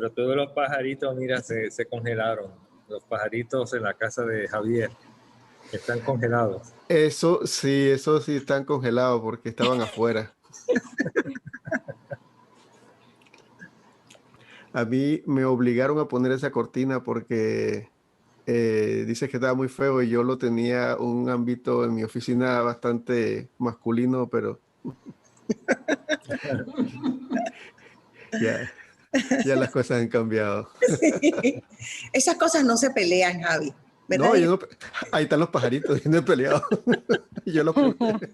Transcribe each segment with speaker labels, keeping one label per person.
Speaker 1: pero todos los pajaritos, mira, se congelaron. Los pajaritos en la casa de Javier están congelados.
Speaker 2: Eso sí están congelados porque estaban afuera. A mí me obligaron a poner esa cortina porque dice que estaba muy feo y yo lo tenía un ámbito en mi oficina bastante masculino, pero ya, ya las cosas han cambiado.
Speaker 3: Sí. Esas cosas no se pelean, Javi, ¿verdad?
Speaker 2: No, yo no, ahí están los pajaritos, yo no he peleado. Yo los puse.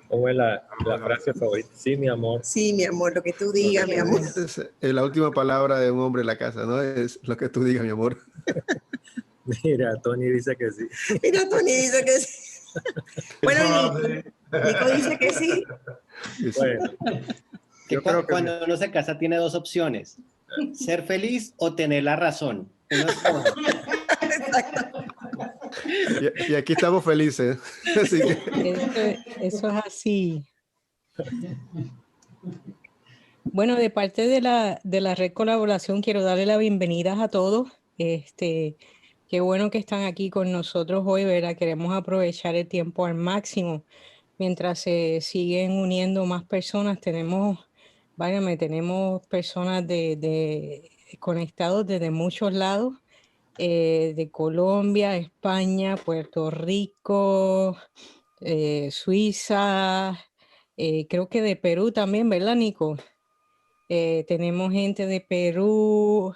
Speaker 1: ¿Cómo es la frase favorita? Sí, mi amor.
Speaker 3: Sí, mi amor, lo que tú digas, mi amor.
Speaker 2: Es la última palabra de un hombre en la casa, ¿no? Es lo que tú digas, mi amor.
Speaker 1: Mira, Tony dice que sí.
Speaker 3: Mira, Tony dice que sí. Bueno, Nico dice que sí.
Speaker 1: Bueno, yo creo que
Speaker 4: cuando uno se casa tiene dos opciones: ser feliz o tener la razón.
Speaker 2: Y aquí estamos felices. Así que...
Speaker 5: Eso es así. Bueno, de parte de la Red Colaboración quiero darle la bienvenida a todos. Qué bueno que están aquí con nosotros hoy, ¿verdad? Queremos aprovechar el tiempo al máximo. Mientras se siguen uniendo más personas, tenemos personas conectados desde muchos lados, de Colombia, España, Puerto Rico, Suiza, creo que de Perú también, ¿verdad, Nico? Tenemos gente de Perú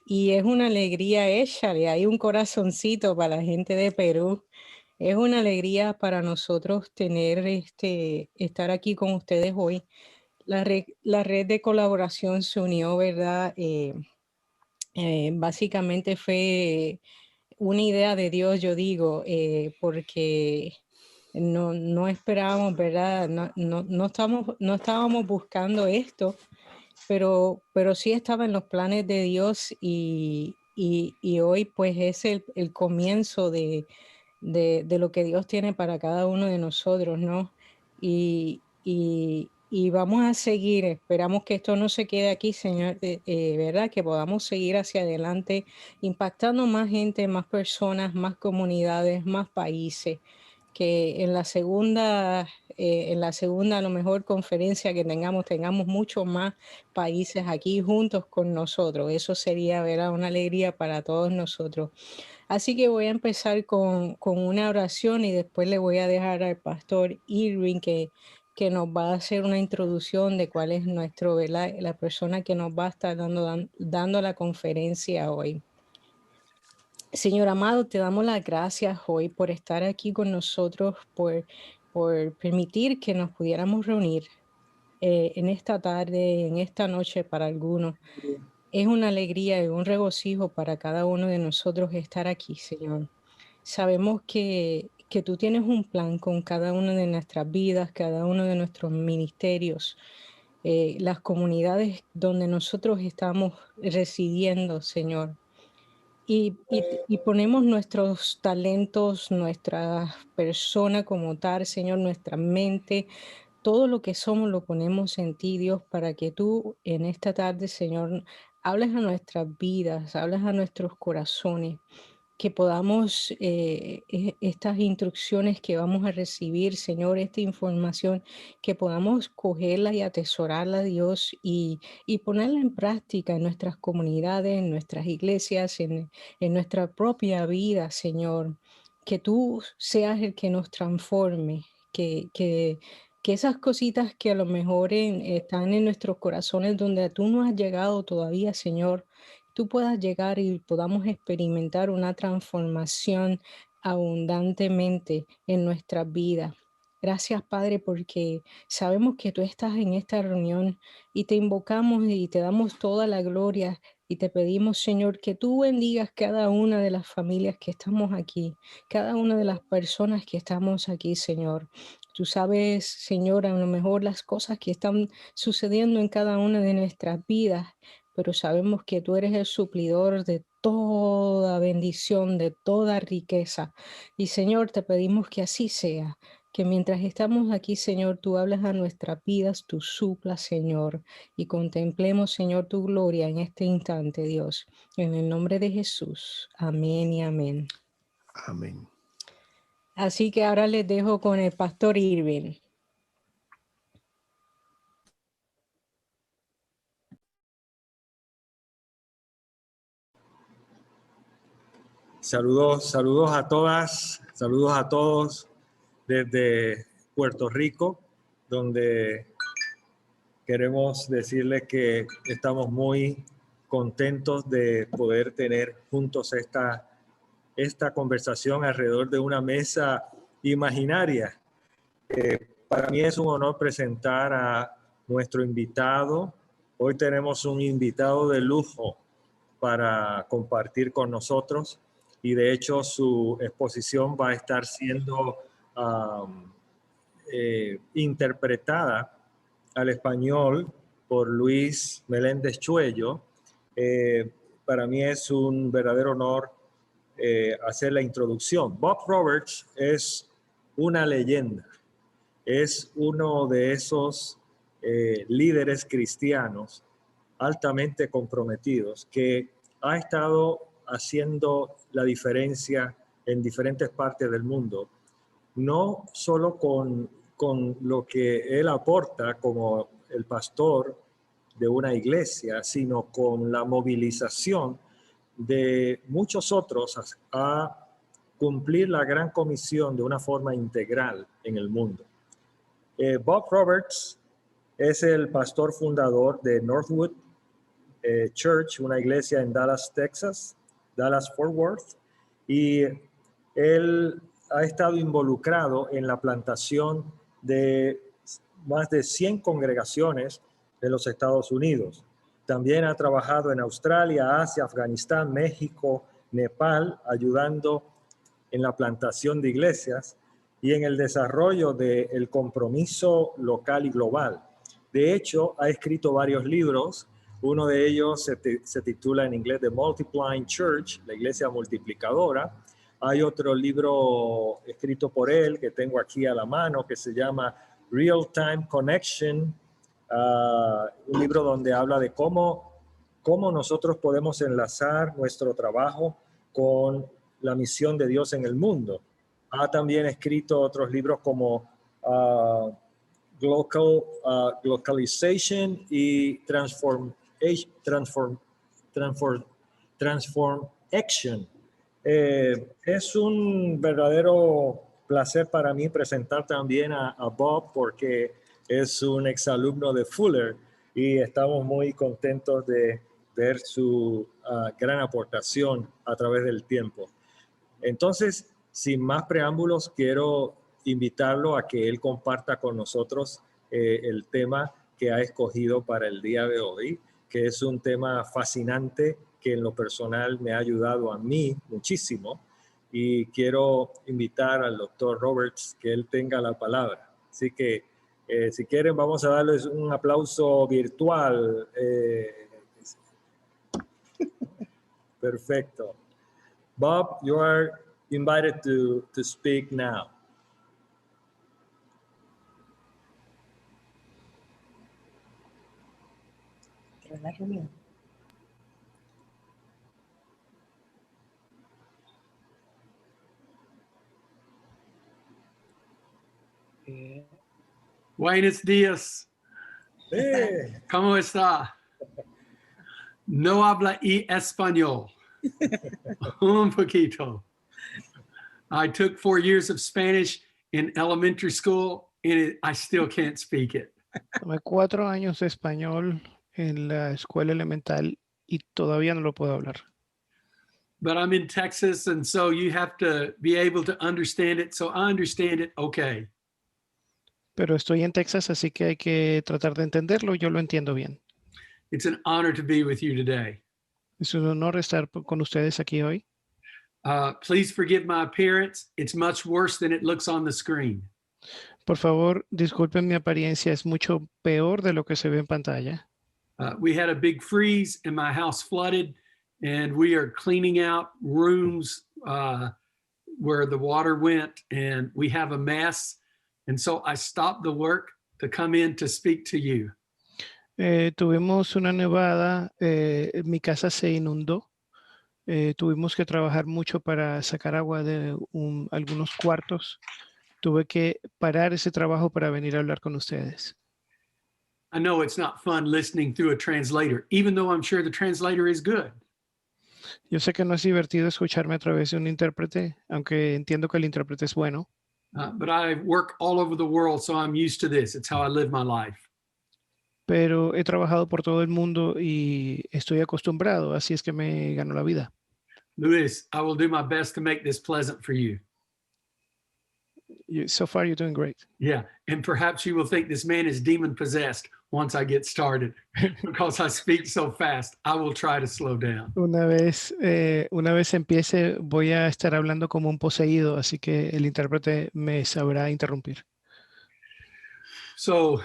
Speaker 5: y es una alegría, échale, hay un corazoncito para la gente de Perú. Es una alegría para nosotros estar aquí con ustedes hoy. La red de colaboración se unió, ¿verdad? Básicamente fue una idea de Dios, yo digo, porque no esperábamos, ¿verdad? No estábamos buscando esto, pero sí estaba en los planes de Dios y hoy pues es el comienzo de lo que Dios tiene para cada uno de nosotros, ¿no? Y vamos a seguir, esperamos que esto no se quede aquí, Señor, ¿verdad? Que podamos seguir hacia adelante, impactando más gente, más personas, más comunidades, más países, que en la segunda a lo mejor conferencia que tengamos muchos más países aquí juntos con nosotros. Eso sería, ¿verdad?, una alegría para todos nosotros. Así que voy a empezar con una oración y después le voy a dejar al pastor Irving que nos va a hacer una introducción de cuál es ¿verdad?, la persona que nos va a estar dando la conferencia hoy. Señor amado, te damos las gracias hoy por estar aquí con nosotros, por permitir que nos pudiéramos reunir en esta tarde, en esta noche para algunos. Es una alegría y un regocijo para cada uno de nosotros estar aquí, Señor. Sabemos que tú tienes un plan con cada una de nuestras vidas, cada uno de nuestros ministerios, las comunidades donde nosotros estamos residiendo, Señor. Y ponemos nuestros talentos, nuestra persona como tal, Señor, nuestra mente, todo lo que somos lo ponemos en ti, Dios, para que tú en esta tarde, Señor, hables a nuestras vidas, hables a nuestros corazones, que podamos, estas instrucciones que vamos a recibir, Señor, esta información, que podamos cogerla y atesorarla, Dios, y ponerla en práctica en nuestras comunidades, en nuestras iglesias, en nuestra propia vida, Señor. Que tú seas el que nos transforme, que esas cositas que a lo mejor están en nuestros corazones donde tú no has llegado todavía, Señor, tú puedas llegar y podamos experimentar una transformación abundantemente en nuestra vida. Gracias, Padre, porque sabemos que tú estás en esta reunión y te invocamos y te damos toda la gloria y te pedimos, Señor, que tú bendigas cada una de las familias que estamos aquí, cada una de las personas que estamos aquí, Señor. Tú sabes, Señor, a lo mejor las cosas que están sucediendo en cada una de nuestras vidas, pero sabemos que tú eres el suplidor de toda bendición, de toda riqueza. Y Señor, te pedimos que así sea, Que mientras estamos aquí, Señor, tú hablas a nuestras vidas, tú suplas, Señor, y contemplemos, Señor, tu gloria en este instante, Dios. En el nombre de Jesús. Amén y amén.
Speaker 2: Amén.
Speaker 5: Así que ahora les dejo con el pastor Irving.
Speaker 1: Saludos a todas, saludos a todos desde Puerto Rico, donde queremos decirles que estamos muy contentos de poder tener juntos esta conversación alrededor de una mesa imaginaria. Para mí es un honor presentar a nuestro invitado. Hoy tenemos un invitado de lujo para compartir con nosotros y de hecho su exposición va a estar siendo interpretada al español por Luis Meléndez Chuello. Para mí es un verdadero honor hacer la introducción. Bob Roberts es una leyenda, es uno de esos líderes cristianos altamente comprometidos que ha estado haciendo la diferencia en diferentes partes del mundo, no solo con lo que él aporta como el pastor de una iglesia, sino con la movilización de muchos otros a cumplir la gran comisión de una forma integral en el mundo. Bob Roberts es el pastor fundador de Northwood Church, una iglesia en Dallas, Texas, Dallas-Fort Worth, y él ha estado involucrado en la plantación de más de 100 congregaciones en los Estados Unidos. También ha trabajado en Australia, Asia, Afganistán, México, Nepal, ayudando en la plantación de iglesias y en el desarrollo del compromiso local y global. De hecho, ha escrito varios libros. Uno de ellos se titula en inglés The Multiplying Church, la iglesia multiplicadora. Hay otro libro escrito por él que tengo aquí a la mano que se llama Real Time Connection, un libro donde habla de cómo nosotros podemos enlazar nuestro trabajo con la misión de Dios en el mundo. Ha también escrito otros libros como Globalization y Transform Action. Es un verdadero placer para mí presentar también a Bob porque es un exalumno de Fuller y estamos muy contentos de ver su gran aportación a través del tiempo. Entonces, sin más preámbulos, quiero invitarlo a que él comparta con nosotros el tema que ha escogido para el día de hoy, que es un tema fascinante que en lo personal me ha ayudado a mí muchísimo, y quiero invitar al doctor Roberts que él tenga la palabra. Así que si quieren vamos a darles un aplauso virtual. Perfecto. Bob, you are invited to speak now.
Speaker 6: Buenos días.
Speaker 1: Hey.
Speaker 6: ¿Cómo está? No habla español. Un poquito. I took 4 years of Spanish in elementary school and I still can't speak it.
Speaker 7: Tomé 4 años de español en la escuela elemental y todavía no lo puedo hablar.
Speaker 6: But I'm in Texas, and so you have to be able to understand it. So I understand it okay.
Speaker 7: Pero estoy en Texas, así que hay que tratar de entenderlo. Yo lo entiendo bien.
Speaker 6: It's an honor to be with you today.
Speaker 7: Es un honor estar con ustedes aquí hoy.
Speaker 6: Please forgive my appearance. It's much worse than it looks on the screen.
Speaker 7: Por favor, disculpen mi apariencia. Es mucho peor de lo que se ve en pantalla.
Speaker 6: We had a big freeze and my house flooded, and we are cleaning out rooms where the water went, and we have a mess. And so I stopped the work to come in to speak to you.
Speaker 7: Tuvimos una nevada, mi casa se inundó. Tuvimos que trabajar mucho para sacar agua de algunos cuartos. Tuve que parar ese trabajo para venir a hablar con ustedes.
Speaker 6: I know it's not fun listening through a translator, even though I'm sure the translator is good.
Speaker 7: Yo sé que no es divertido escucharme a través de un intérprete, aunque entiendo que el intérprete es bueno.
Speaker 6: But I work all over the world, so I'm used to this. It's how I live my life.
Speaker 7: Pero he trabajado por todo el mundo y estoy acostumbrado, así es que me gano la vida.
Speaker 6: Luis, I will do my best to make this pleasant for you.
Speaker 7: So far, you're doing great.
Speaker 6: Yeah, and perhaps you will think this man is demon possessed once I get started because I speak so fast. I will try to slow down.
Speaker 7: Una vez empiece, voy a estar hablando como un poseído, así que el intérprete me sabrá interrumpir.
Speaker 6: So,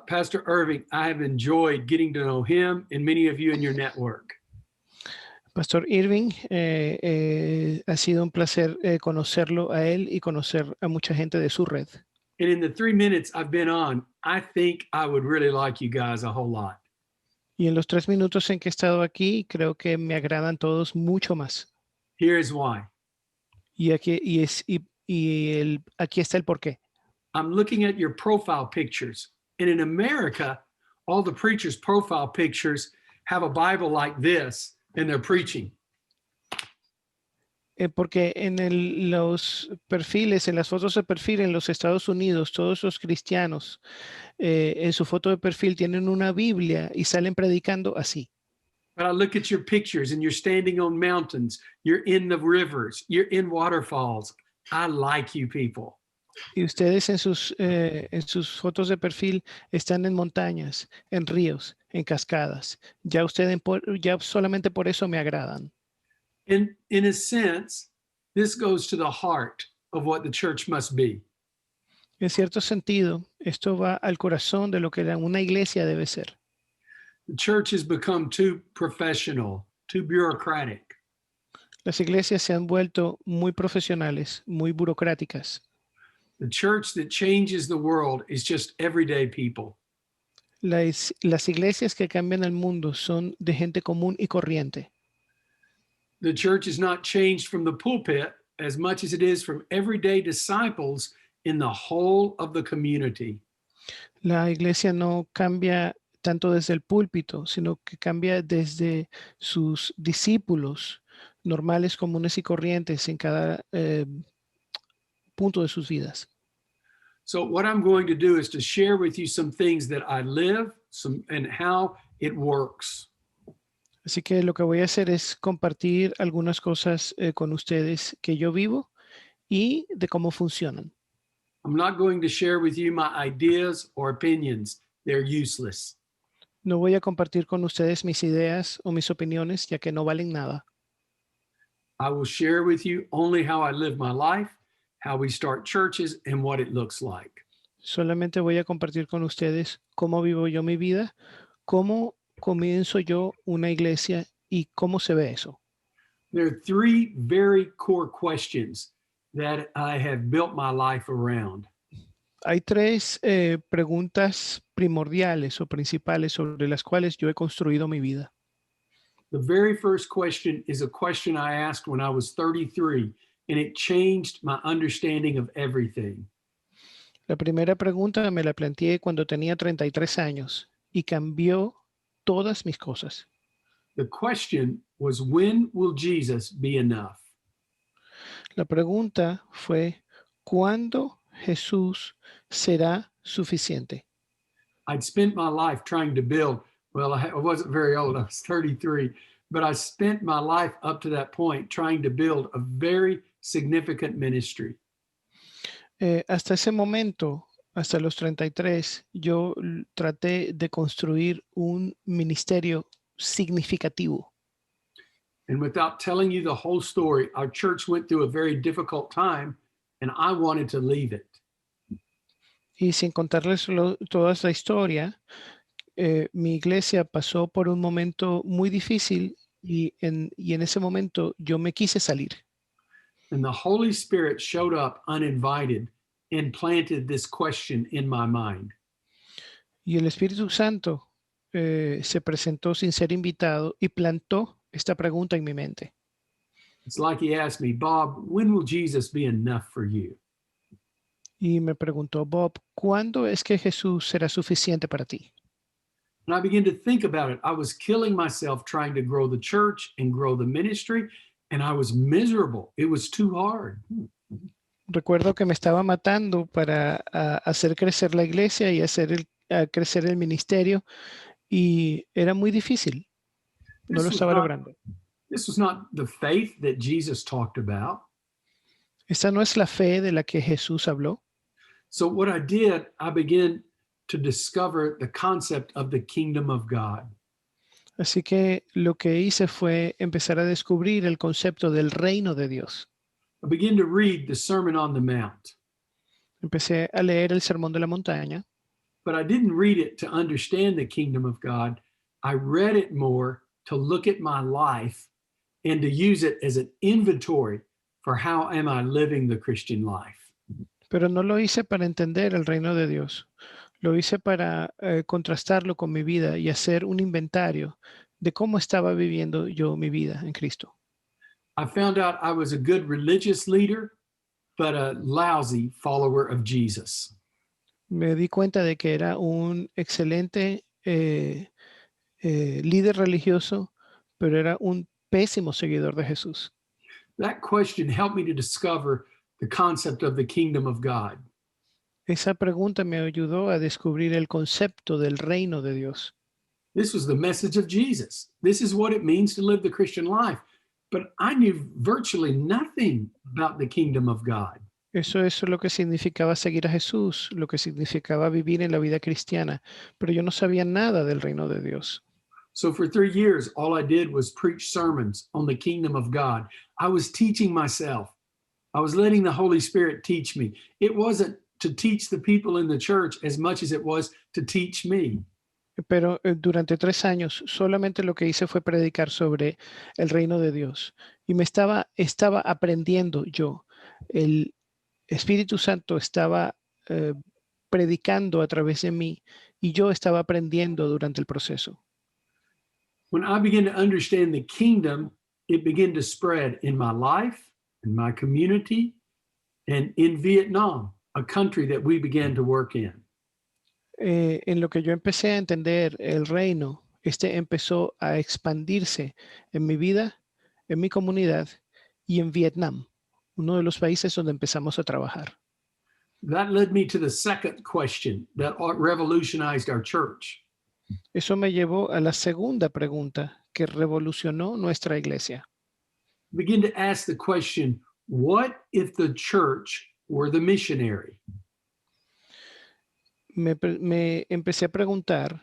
Speaker 6: Pastor Irving, I have enjoyed getting to know him and many of you in your network.
Speaker 7: Pastor Irving, ha sido un placer conocerlo a él y conocer a mucha gente de su red.
Speaker 6: And in the 3 minutes I've been on, I think I would really like you guys a whole lot.
Speaker 7: Y en los 3 minutos en que he estado aquí, creo que me agradan todos mucho más.
Speaker 6: Here's why.
Speaker 7: Y aquí está el porqué.
Speaker 6: I'm looking at your profile pictures. And in America, all the preachers' profile pictures have a Bible like this and they're preaching.
Speaker 7: Porque en los perfiles, en las fotos de perfil en los Estados Unidos, todos los cristianos en su foto de perfil tienen una Biblia y salen predicando así.
Speaker 6: But I look at your pictures and you're standing on mountains, you're in the rivers, you're in waterfalls. I like you people.
Speaker 7: Y ustedes en sus fotos de perfil están en montañas, en ríos, en cascadas. Ya solamente por eso me agradan.
Speaker 6: In a sense, this goes to the heart of what the church must be.
Speaker 7: En cierto sentido, esto va al corazón de lo que una iglesia debe ser.
Speaker 6: The church has become too professional, too bureaucratic.
Speaker 7: Las iglesias se han vuelto muy profesionales, muy burocráticas.
Speaker 6: The church that changes the world is just everyday people.
Speaker 7: Las iglesias que cambian el mundo son de gente común y corriente.
Speaker 6: The church is not changed from the pulpit as much as it is from everyday disciples in the whole of the community.
Speaker 7: La iglesia no cambia tanto desde el púlpito, sino que cambia desde sus discípulos normales, comunes y corrientes en cada punto de sus vidas.
Speaker 6: So what I'm going to do is to share with you some things that I live and how it works.
Speaker 7: Así que lo que voy a hacer es compartir algunas cosas con ustedes que yo vivo y de cómo funcionan.
Speaker 6: I'm not going to share with you my ideas or opinions. They're useless.
Speaker 7: No voy a compartir con ustedes mis ideas o mis opiniones, ya que no valen nada.
Speaker 6: I will share with you only how I live my life, how we start churches, and what it looks like.
Speaker 7: Solamente voy a compartir con ustedes cómo vivo yo mi vida, cómo comienzo yo una iglesia y cómo se ve eso.
Speaker 6: There are 3 very core questions that I have built my life around.
Speaker 7: Hay 3 preguntas primordiales o principales sobre las cuales yo he construido mi vida.
Speaker 6: The very first question is a question I asked when I was 33, and it changed my understanding of everything.
Speaker 7: La primera pregunta me la planteé cuando tenía 33 años y cambió todas mis cosas.
Speaker 6: The question was, when will Jesus be enough?
Speaker 7: La pregunta fue, ¿cuándo Jesús será suficiente?
Speaker 6: I'd spent my life trying to build, well, I wasn't very old, I was 33, but I spent my life up to that point trying to build a very significant ministry.
Speaker 7: Hasta ese momento, hasta los 33, yo traté de construir un ministerio significativo.
Speaker 6: And without telling you the whole story, our church went through a very difficult time, and I wanted to leave it.
Speaker 7: Y sin contarles toda esta historia, mi iglesia pasó por un momento muy difícil y en ese momento yo me quise salir.
Speaker 6: And the Holy Spirit showed up uninvited and planted this question in my mind.
Speaker 7: Y el Espíritu Santo se presentó sin ser invitado y plantó esta pregunta en mi mente.
Speaker 6: It's like he asked me, Bob, when will Jesus be enough for you?
Speaker 7: Y me preguntó, Bob, ¿cuándo es que Jesús será suficiente para ti?
Speaker 6: And I began to think about it. I was killing myself trying to grow the church and grow the ministry, and I was miserable. It was too hard.
Speaker 7: Recuerdo que me estaba matando para hacer crecer la iglesia y crecer el ministerio, y era muy difícil. No lo estaba logrando.
Speaker 6: This was not the faith that Jesus talked about.
Speaker 7: Esta no es la fe de la que Jesús habló.
Speaker 6: So what I did, I began to discover the concept of the kingdom of God.
Speaker 7: Así que lo que hice fue empezar a descubrir el concepto del reino de Dios.
Speaker 6: I began to read the Sermon on the Mount.
Speaker 7: Empecé a leer el Sermón de la Montaña,
Speaker 6: But I didn't read it to understand the kingdom of God. I read it more to look at my life and to use it as an inventory for how am I living the Christian life.
Speaker 7: pero no lo hice para entender el reino de Dios. Lo hice para contrastarlo con mi vida y hacer un inventario de cómo estaba viviendo yo mi vida en Cristo.
Speaker 6: I found out I was a good religious leader, but a lousy follower of Jesus.
Speaker 7: Me di cuenta de que era un excelente líder religioso, pero era un pésimo seguidor de Jesús.
Speaker 6: That question helped me to discover the concept of the kingdom of God.
Speaker 7: Esa pregunta me ayudó a descubrir el concepto del reino de Dios.
Speaker 6: This was the message of Jesus. This is what it means to live the Christian life. But I knew virtually nothing about the kingdom of God.
Speaker 7: Eso es lo que significaba seguir a Jesús, lo que significaba vivir en la vida cristiana, pero yo no sabía nada del reino de Dios.
Speaker 6: So for 3 years, all I did was preach sermons on the kingdom of God. I was teaching myself. I was letting the Holy Spirit teach me. It wasn't to teach the people in the church as much as it was to teach me.
Speaker 7: Pero durante 3 años solamente lo que hice fue predicar sobre el reino de Dios. Y me estaba aprendiendo yo. El Espíritu Santo estaba predicando a través de mí y yo estaba aprendiendo durante el proceso.
Speaker 6: When I began to understand the kingdom, it began to spread in my life, in my community, and in Vietnam, a country that we began to work in.
Speaker 7: En lo que yo empecé a entender el reino, empezó a expandirse en mi vida, en mi comunidad y en Vietnam, uno de los países donde empezamos a trabajar.
Speaker 6: That led me to the second question that revolutionized our church.
Speaker 7: Eso me llevó a la segunda pregunta que revolucionó nuestra iglesia.
Speaker 6: Begin to ask the question, what if the church were the missionary?
Speaker 7: Me empecé a preguntar,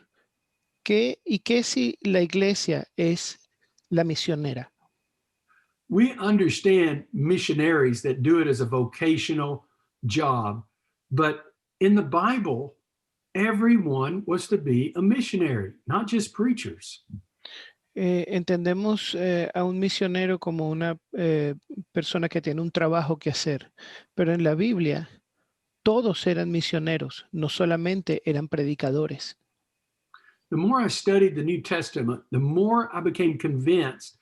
Speaker 7: ¿qué si la iglesia es la misionera?
Speaker 6: We understand missionaries that do it as a vocational job, but in the Bible, everyone was to be a missionary, not just preachers.
Speaker 7: Entendemos a un misionero como una persona que tiene un trabajo que hacer, pero en la Biblia todos eran misioneros, no solamente eran predicadores.
Speaker 6: The more I studied the New Testament, the more I became convinced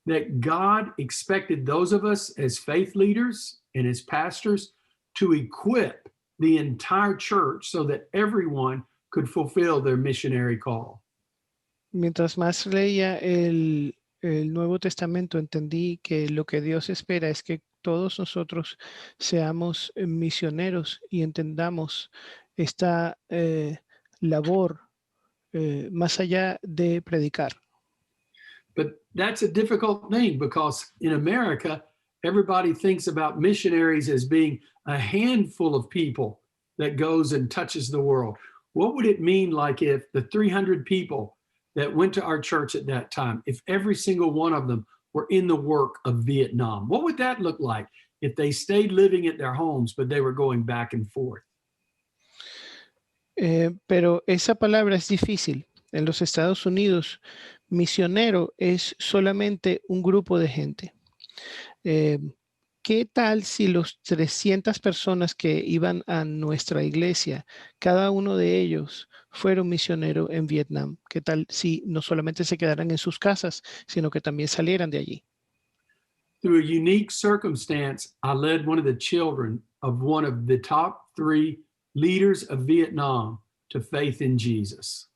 Speaker 6: that God expected those of us as faith leaders and as pastors to equip the entire church so that everyone could fulfill their missionary call.
Speaker 7: Mientras más leía el Nuevo Testamento, entendí que lo que Dios espera es que todos nosotros seamos misioneros y entendamos esta labor más allá de predicar.
Speaker 6: But that's a difficult thing because in America, everybody thinks about missionaries as being a handful of people that goes and touches the world. What would it mean like if the 300 people that went to our church at that time, if every single one of them were in the work of Vietnam? What would that look like if they stayed living at their homes, but they were going back and forth?
Speaker 7: Pero esa palabra es difícil. En los Estados Unidos, misionero es solamente un grupo de gente. ¿qué tal si los 300 personas que iban a nuestra iglesia, cada uno de ellos fuera un misionero en Vietnam? ¿Qué tal si no solamente se quedaran en sus casas, sino que también salieran de allí?
Speaker 6: Through a unique circumstance, I led one of the children of one of the top 3 leaders of Vietnam to faith in Jesus.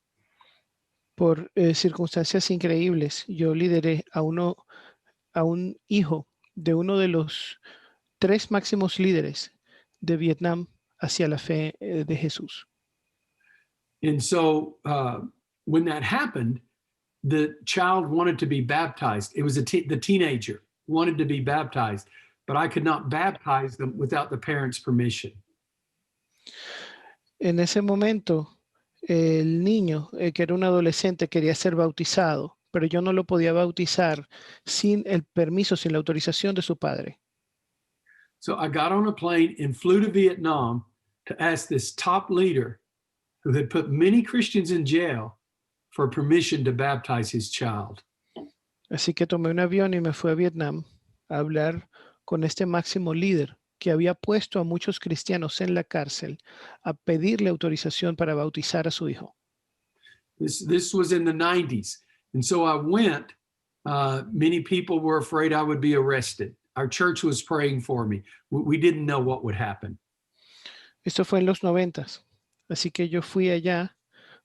Speaker 7: Por circunstancias increíbles, yo lideré a un hijo de uno de los 3 máximos líderes de Vietnam hacia la fe de Jesús.
Speaker 6: And so when that happened, the child wanted to be baptized. It was the teenager wanted to be baptized, but I could not baptize them without the parents' permission.
Speaker 7: En ese momento, el niño, que era un adolescente, quería ser bautizado, pero yo no lo podía bautizar sin el permiso, sin la autorización de su padre.
Speaker 6: So I got on a plane and flew to Vietnam to ask this top leader who had put many Christians in jail for permission to baptize his child.
Speaker 7: Así que tomé un avión y me fui a Vietnam a hablar con este máximo líder que había puesto a muchos cristianos en la cárcel a pedirle autorización para bautizar a su hijo.
Speaker 6: This was in the 90s. And so I went. Many people were afraid I would be arrested. Our church was praying for me. We didn't know what would happen.
Speaker 7: Esto fue en los 90s. Así que yo fui allá.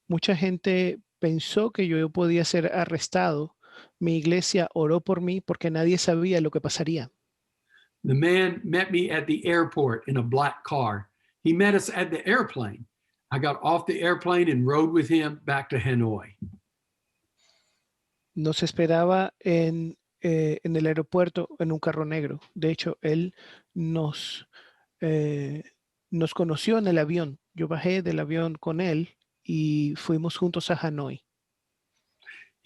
Speaker 7: Mucha gente pensó que yo podía ser arrestado. Mi iglesia oró por mí porque nadie sabía lo que pasaría.
Speaker 6: The man met me at the airport in a black car. He met us at the airplane. I got off the airplane and rode with him back to Hanoi.
Speaker 7: Nos esperaba en el aeropuerto en un carro negro. De hecho, él nos conoció en el avión. Yo bajé del avión con él y fuimos juntos a Hanoi.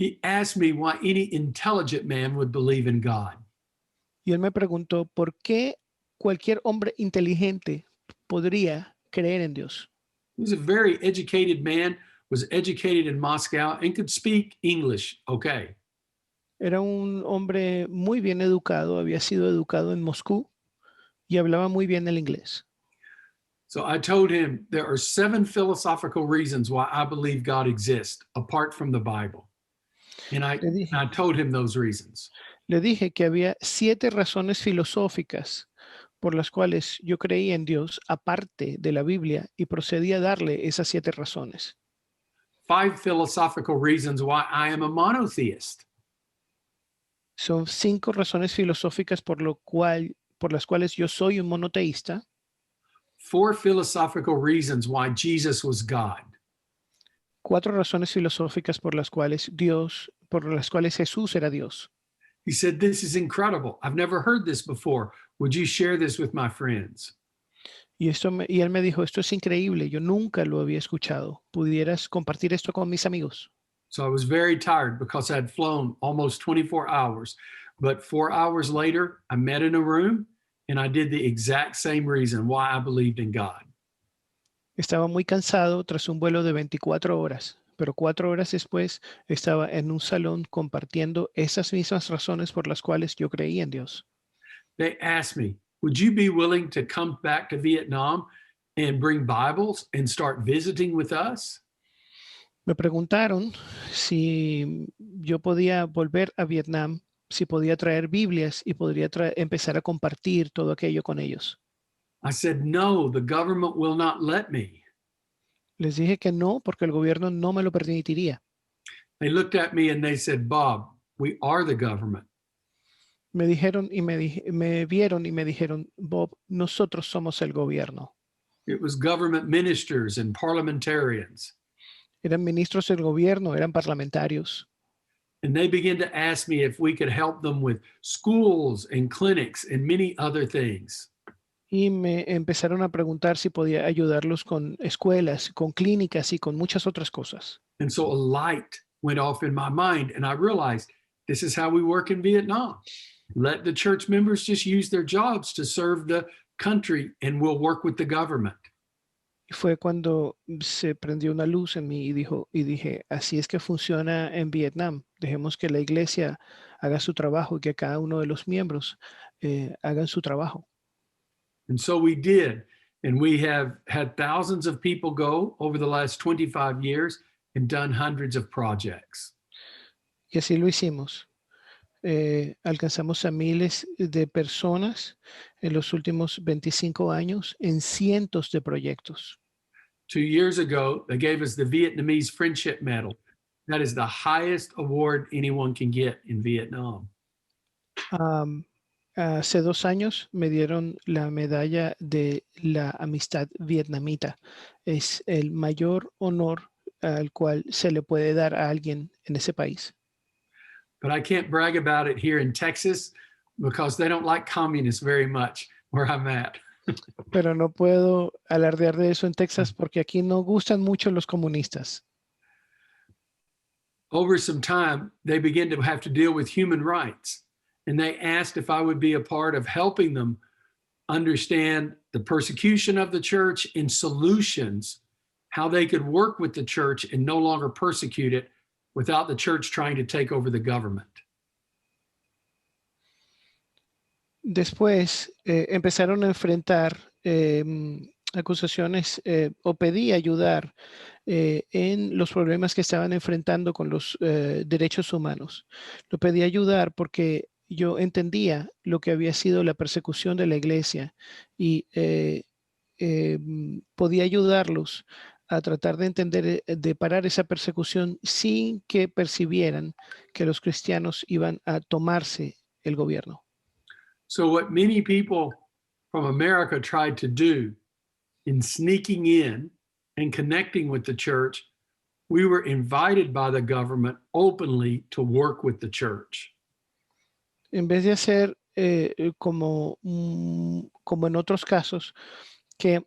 Speaker 6: He asked me why any intelligent man would believe in God.
Speaker 7: Y él me preguntó por qué cualquier hombre inteligente podría creer en Dios.
Speaker 6: He was a very educated man, was educated in Moscow, and could speak English okay.
Speaker 7: Era un hombre muy bien educado, había sido educado en Moscú y hablaba muy bien el inglés.
Speaker 6: So I told him there are 7 philosophical reasons why I believe God exists apart from the Bible. And I told him those reasons.
Speaker 7: Le dije que había 7 razones filosóficas por las cuales yo creía en Dios, aparte de la Biblia, y procedí a darle esas 7 razones.
Speaker 6: 5 philosophical reasons why I am a monotheist.
Speaker 7: Son 5 razones filosóficas por las cuales yo soy un monoteísta.
Speaker 6: 4 philosophical reasons why Jesus was God.
Speaker 7: 4 razones filosóficas por las cuales Jesús era Dios.
Speaker 6: He said, "This is incredible. I've never heard this before. Would you share this with my friends?"
Speaker 7: Y él me dijo, esto es increíble, yo nunca lo había escuchado. ¿Pudieras compartir esto con mis amigos?
Speaker 6: So I was very tired because I had flown almost 24 hours. But 4 hours later, I met in a room and I did the exact same reason why I believed in God.
Speaker 7: Estaba muy cansado tras un vuelo de 24 horas, pero 4 horas después estaba en un salón compartiendo esas mismas razones por las cuales yo creía en Dios.
Speaker 6: They asked me, would you be willing to come back to Vietnam and bring Bibles and start visiting with us?
Speaker 7: Me preguntaron si yo podía volver a Vietnam, si podía traer Biblias y podría empezar a compartir todo aquello con ellos.
Speaker 6: I said, no, the government will not let me.
Speaker 7: Les dije que no, porque el gobierno no me lo permitiría.
Speaker 6: They looked at me and they said, Bob, we are the government.
Speaker 7: Me dijeron y me vieron y me dijeron, Bob, nosotros somos el gobierno.
Speaker 6: It was government ministers and parliamentarians.
Speaker 7: Eran ministros del gobierno, eran parlamentarios.
Speaker 6: And they began to ask me if we could help them with schools and clinics and many other things.
Speaker 7: Y me empezaron a preguntar si podía ayudarlos con escuelas, con clínicas y con muchas otras cosas.
Speaker 6: And so a light went off in my mind and I realized this is how we work in Vietnam. Let the church members just use their jobs to serve the country and we'll work with the government.
Speaker 7: Y fue cuando se prendió una luz en mí y dije, así es que funciona en Vietnam. Dejemos que la iglesia haga su trabajo y que cada uno de los miembros hagan su trabajo.
Speaker 6: And so we did. And we have had thousands of people go over the last 25 years and done hundreds of projects.
Speaker 7: Y así lo hicimos. Alcanzamos a miles de personas en los últimos 25 años en cientos de proyectos.
Speaker 6: 2 years ago, they gave us the Vietnamese Friendship Medal. That is the highest award anyone can get in Vietnam.
Speaker 7: Hace 2 años me dieron la medalla de la amistad vietnamita. Es el mayor honor al cual se le puede dar a alguien en ese país.
Speaker 6: But I can't brag about it here in Texas because they don't like communists very much where I'm at.
Speaker 7: Pero no puedo alardear de eso en Texas porque aquí no gustan mucho los comunistas.
Speaker 6: Over some time, they began to have to deal with human rights. And they asked if I would be a part of helping them understand the persecution of the church and solutions, how they could work with the church and no longer persecute it without the church trying to take over the government.
Speaker 7: Después empezaron a enfrentar acusaciones o pedí ayudar en los problemas que estaban enfrentando con los derechos humanos. Lo pedí ayudar porque yo entendía lo que había sido la persecución de la iglesia y podía ayudarlos a tratar de entender, de parar esa persecución sin que percibieran que los cristianos iban a tomarse el gobierno.
Speaker 6: So what many people from America tried to do in sneaking in and connecting with the church, we were invited by the government openly to work with the church.
Speaker 7: En vez de hacer como en otros casos, que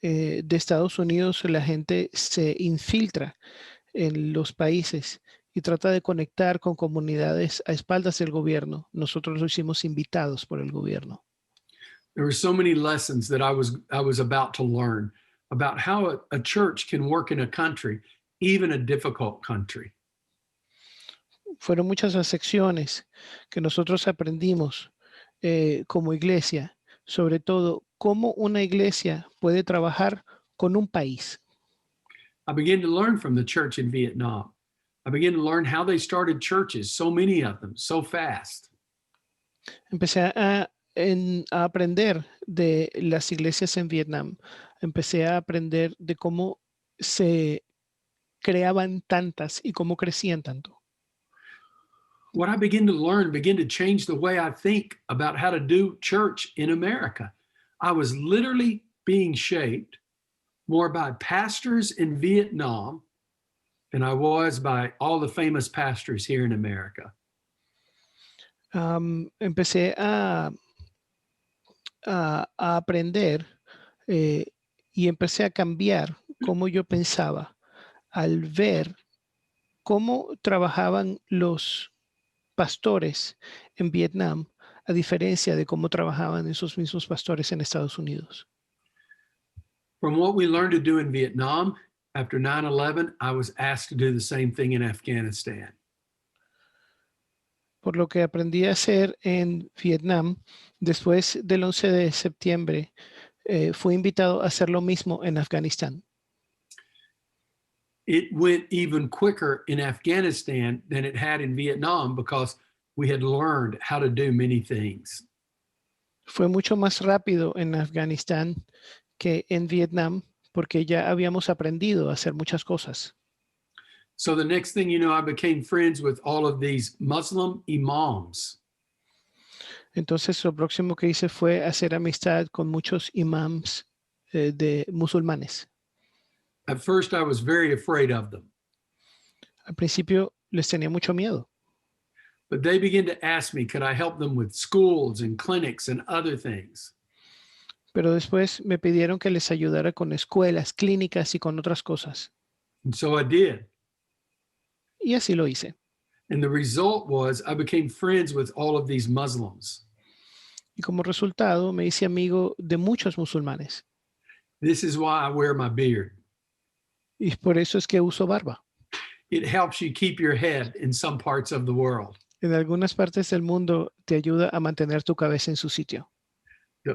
Speaker 7: de Estados Unidos la gente se infiltra en los países y trata de conectar con comunidades a espaldas del gobierno. Nosotros lo hicimos invitados por el gobierno.
Speaker 6: There were so many lessons that I was about to learn about how a church can work in a country, even a difficult country.
Speaker 7: Fueron muchas las secciones que nosotros aprendimos como iglesia, sobre todo cómo una iglesia puede trabajar con un país.
Speaker 6: I began to learn from the church in Vietnam. I began to learn how they started churches, so many of them, so fast.
Speaker 7: Empecé a aprender de las iglesias en Vietnam. Empecé a aprender de cómo se creaban tantas y cómo crecían tanto.
Speaker 6: What I began to learn began to change the way I think about how to do church in America. I was literally being shaped more by pastors in Vietnam than I was by all the famous pastors here in America.
Speaker 7: Empecé a aprender y empecé a cambiar cómo yo pensaba al ver cómo trabajaban los pastores en Vietnam, a diferencia de cómo trabajaban esos mismos pastores en Estados Unidos.
Speaker 6: From what we learned to do in Vietnam, after 9/11, I was asked to do the same thing in Afghanistan.
Speaker 7: Por lo que aprendí a hacer en Vietnam, después del 11 de septiembre, fui invitado a hacer lo mismo en Afganistán.
Speaker 6: It went even quicker in Afghanistan than it had in Vietnam because we had learned how to do many things.
Speaker 7: Fue mucho más rápido en Afganistán que en Vietnam porque ya habíamos aprendido a hacer muchas cosas.
Speaker 6: So the next thing you know, I became friends with all of these Muslim imams.
Speaker 7: Entonces lo próximo que hice fue hacer amistad con muchos imams de musulmanes.
Speaker 6: At first, I was very afraid of them.
Speaker 7: Al principio les tenía mucho miedo,
Speaker 6: But they began to ask me, could I help them with schools and clinics and other things?
Speaker 7: pero después me pidieron que les ayudara con escuelas, clínicas y con otras cosas.
Speaker 6: And so I did.
Speaker 7: Y así lo hice.
Speaker 6: And the result was I became friends with all of these Muslims.
Speaker 7: Y como resultado me hice amigo de muchos musulmanes.
Speaker 6: This is why I wear my beard.
Speaker 7: Y por eso es que uso barba.
Speaker 6: It helps you keep your head in some parts of the world.
Speaker 7: En algunas partes del mundo te ayuda a mantener tu cabeza en su sitio.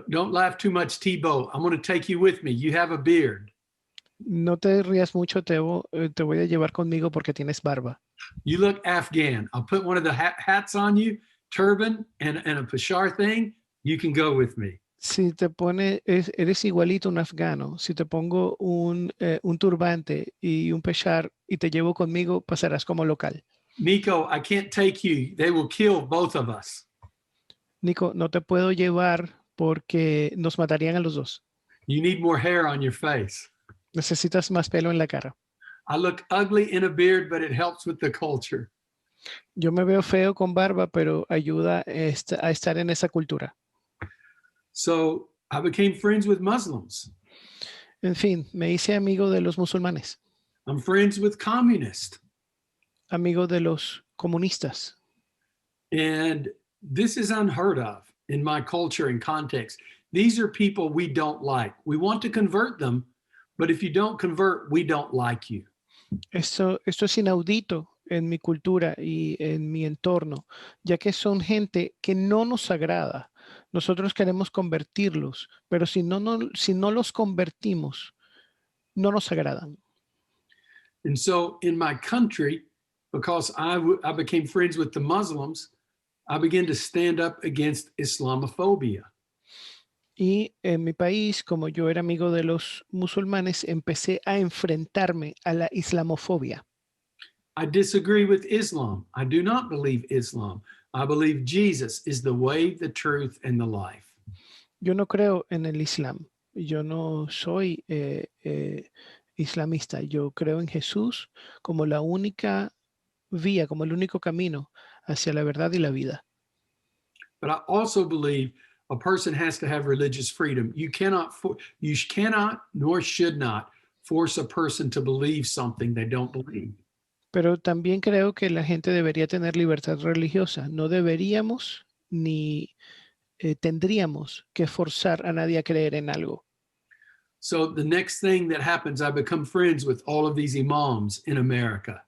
Speaker 6: Don't laugh too much, Tebow. I'm going to take you with me. You have a beard.
Speaker 7: No te rías mucho, te voy a llevar conmigo porque tienes barba.
Speaker 6: You look Afghan. I'll put one of the hats on you, turban and a peshar thing. You can go with me.
Speaker 7: Si te eres igualito un afgano. Si te pongo un turbante y un peshar y te llevo conmigo, pasarás como local.
Speaker 6: Nico, I can't take you. They will kill both of us.
Speaker 7: Nico, no te puedo llevar porque nos matarían a los dos.
Speaker 6: You need more hair on your face.
Speaker 7: Necesitas más pelo en la cara.
Speaker 6: I look ugly in a beard, but it helps with the culture.
Speaker 7: Yo me veo feo con barba, pero ayuda a estar en esa cultura.
Speaker 6: So I became friends with Muslims.
Speaker 7: En fin, me hice amigo de los musulmanes,
Speaker 6: I'm friends with communists.
Speaker 7: amigo de los comunistas.
Speaker 6: And this is unheard of in my culture and context. These are people we don't like. We want to convert them, but if you don't convert, we don't like you.
Speaker 7: Esto es inaudito en mi cultura y en mi entorno, ya que son gente que no nos agrada. Nosotros queremos convertirlos, pero si no los convertimos, no nos agradan.
Speaker 6: And so in my country, because I became friends with the Muslims, I began to stand up against Islamophobia.
Speaker 7: Y en mi país, como yo era amigo de los musulmanes, empecé a enfrentarme a la islamofobia.
Speaker 6: I disagree with Islam. I do not believe Islam. I believe Jesus is the way, the truth, and the life.
Speaker 7: Yo no creo en el Islam. Yo no soy islamista. Yo creo en Jesús como la única vía, como el único camino hacia la verdad y la vida.
Speaker 6: But I also believe a person has to have religious freedom. You cannot nor should not force a person to believe something they don't believe.
Speaker 7: Pero también creo que la gente debería tener libertad religiosa. No deberíamos ni tendríamos que forzar a nadie a creer en algo.
Speaker 6: So the next thing that happens, I become friends with all of these imams in America.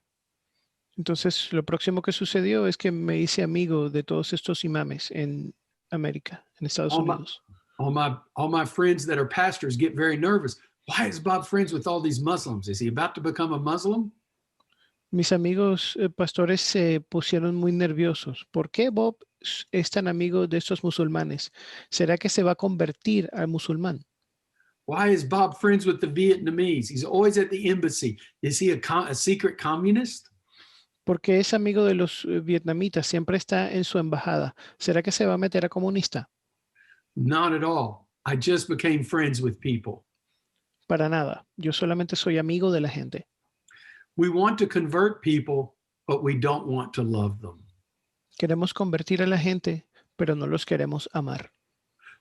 Speaker 7: Entonces, lo próximo que sucedió es que me hice amigo de todos estos imames en América, en Estados Unidos.
Speaker 6: All my friends that are pastors get very nervous. Why is Bob friends with all these Muslims? Is he about to become a Muslim?
Speaker 7: Mis amigos pastores se pusieron muy nerviosos. ¿Por qué Bob es tan amigo de estos musulmanes? ¿Será que se va a convertir al musulmán?
Speaker 6: Why is Bob friends with the Vietnamese? He's always at the embassy. Is he a secret communist?
Speaker 7: Porque es amigo de los vietnamitas, siempre está en su embajada. ¿Será que se va a meter a comunista?
Speaker 6: Not at all. I just became friends with people.
Speaker 7: Para nada. Yo solamente soy amigo de la gente.
Speaker 6: We want to convert people, but we don't want to love them.
Speaker 7: Queremos convertir a la gente, pero no los queremos amar.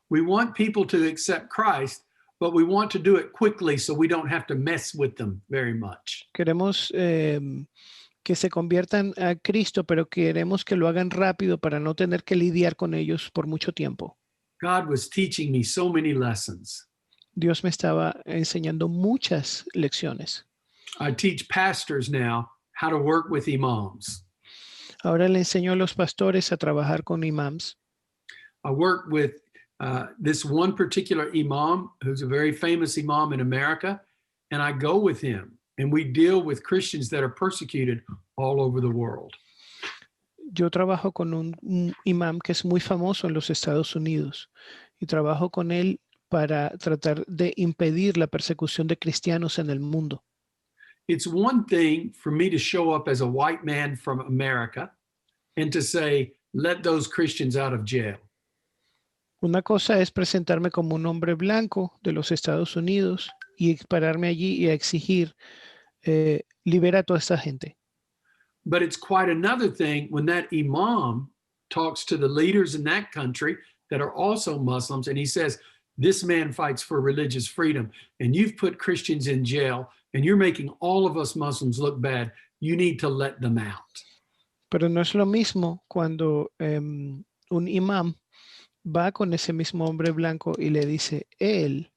Speaker 6: We want people to accept Christ, but we want to do it quickly so we don't have to mess with them very much.
Speaker 7: Queremos que se conviertan a Cristo, pero queremos que lo hagan rápido para no tener que lidiar con ellos por mucho tiempo.
Speaker 6: God was teaching me so many lessons.
Speaker 7: Dios me estaba enseñando muchas lecciones.
Speaker 6: I teach pastors now how to work with imams.
Speaker 7: Ahora le enseño a los pastores a trabajar con imams.
Speaker 6: I work with this one particular imam who's a very famous imam in America, and I go with him and we deal with Christians that are persecuted all over the world.
Speaker 7: Yo trabajo con un imam que es muy famoso en los Estados Unidos y trabajo con él para tratar de impedir la persecución de cristianos en el mundo.
Speaker 6: It's one thing for me to show up as a white man from America and to say, let those Christians out of jail.
Speaker 7: Una cosa es presentarme como un hombre blanco de los Estados Unidos y pararme allí y a exigir, libera a toda esta gente.
Speaker 6: But it's quite another thing when that imam talks to the leaders in that country that are also Muslims, and he says, this man fights for religious freedom, and you've put Christians in jail, and you're making all of us Muslims look bad. You need to let them out.
Speaker 7: Pero no es lo mismo cuando un imam va con ese mismo hombre blanco y le dice, él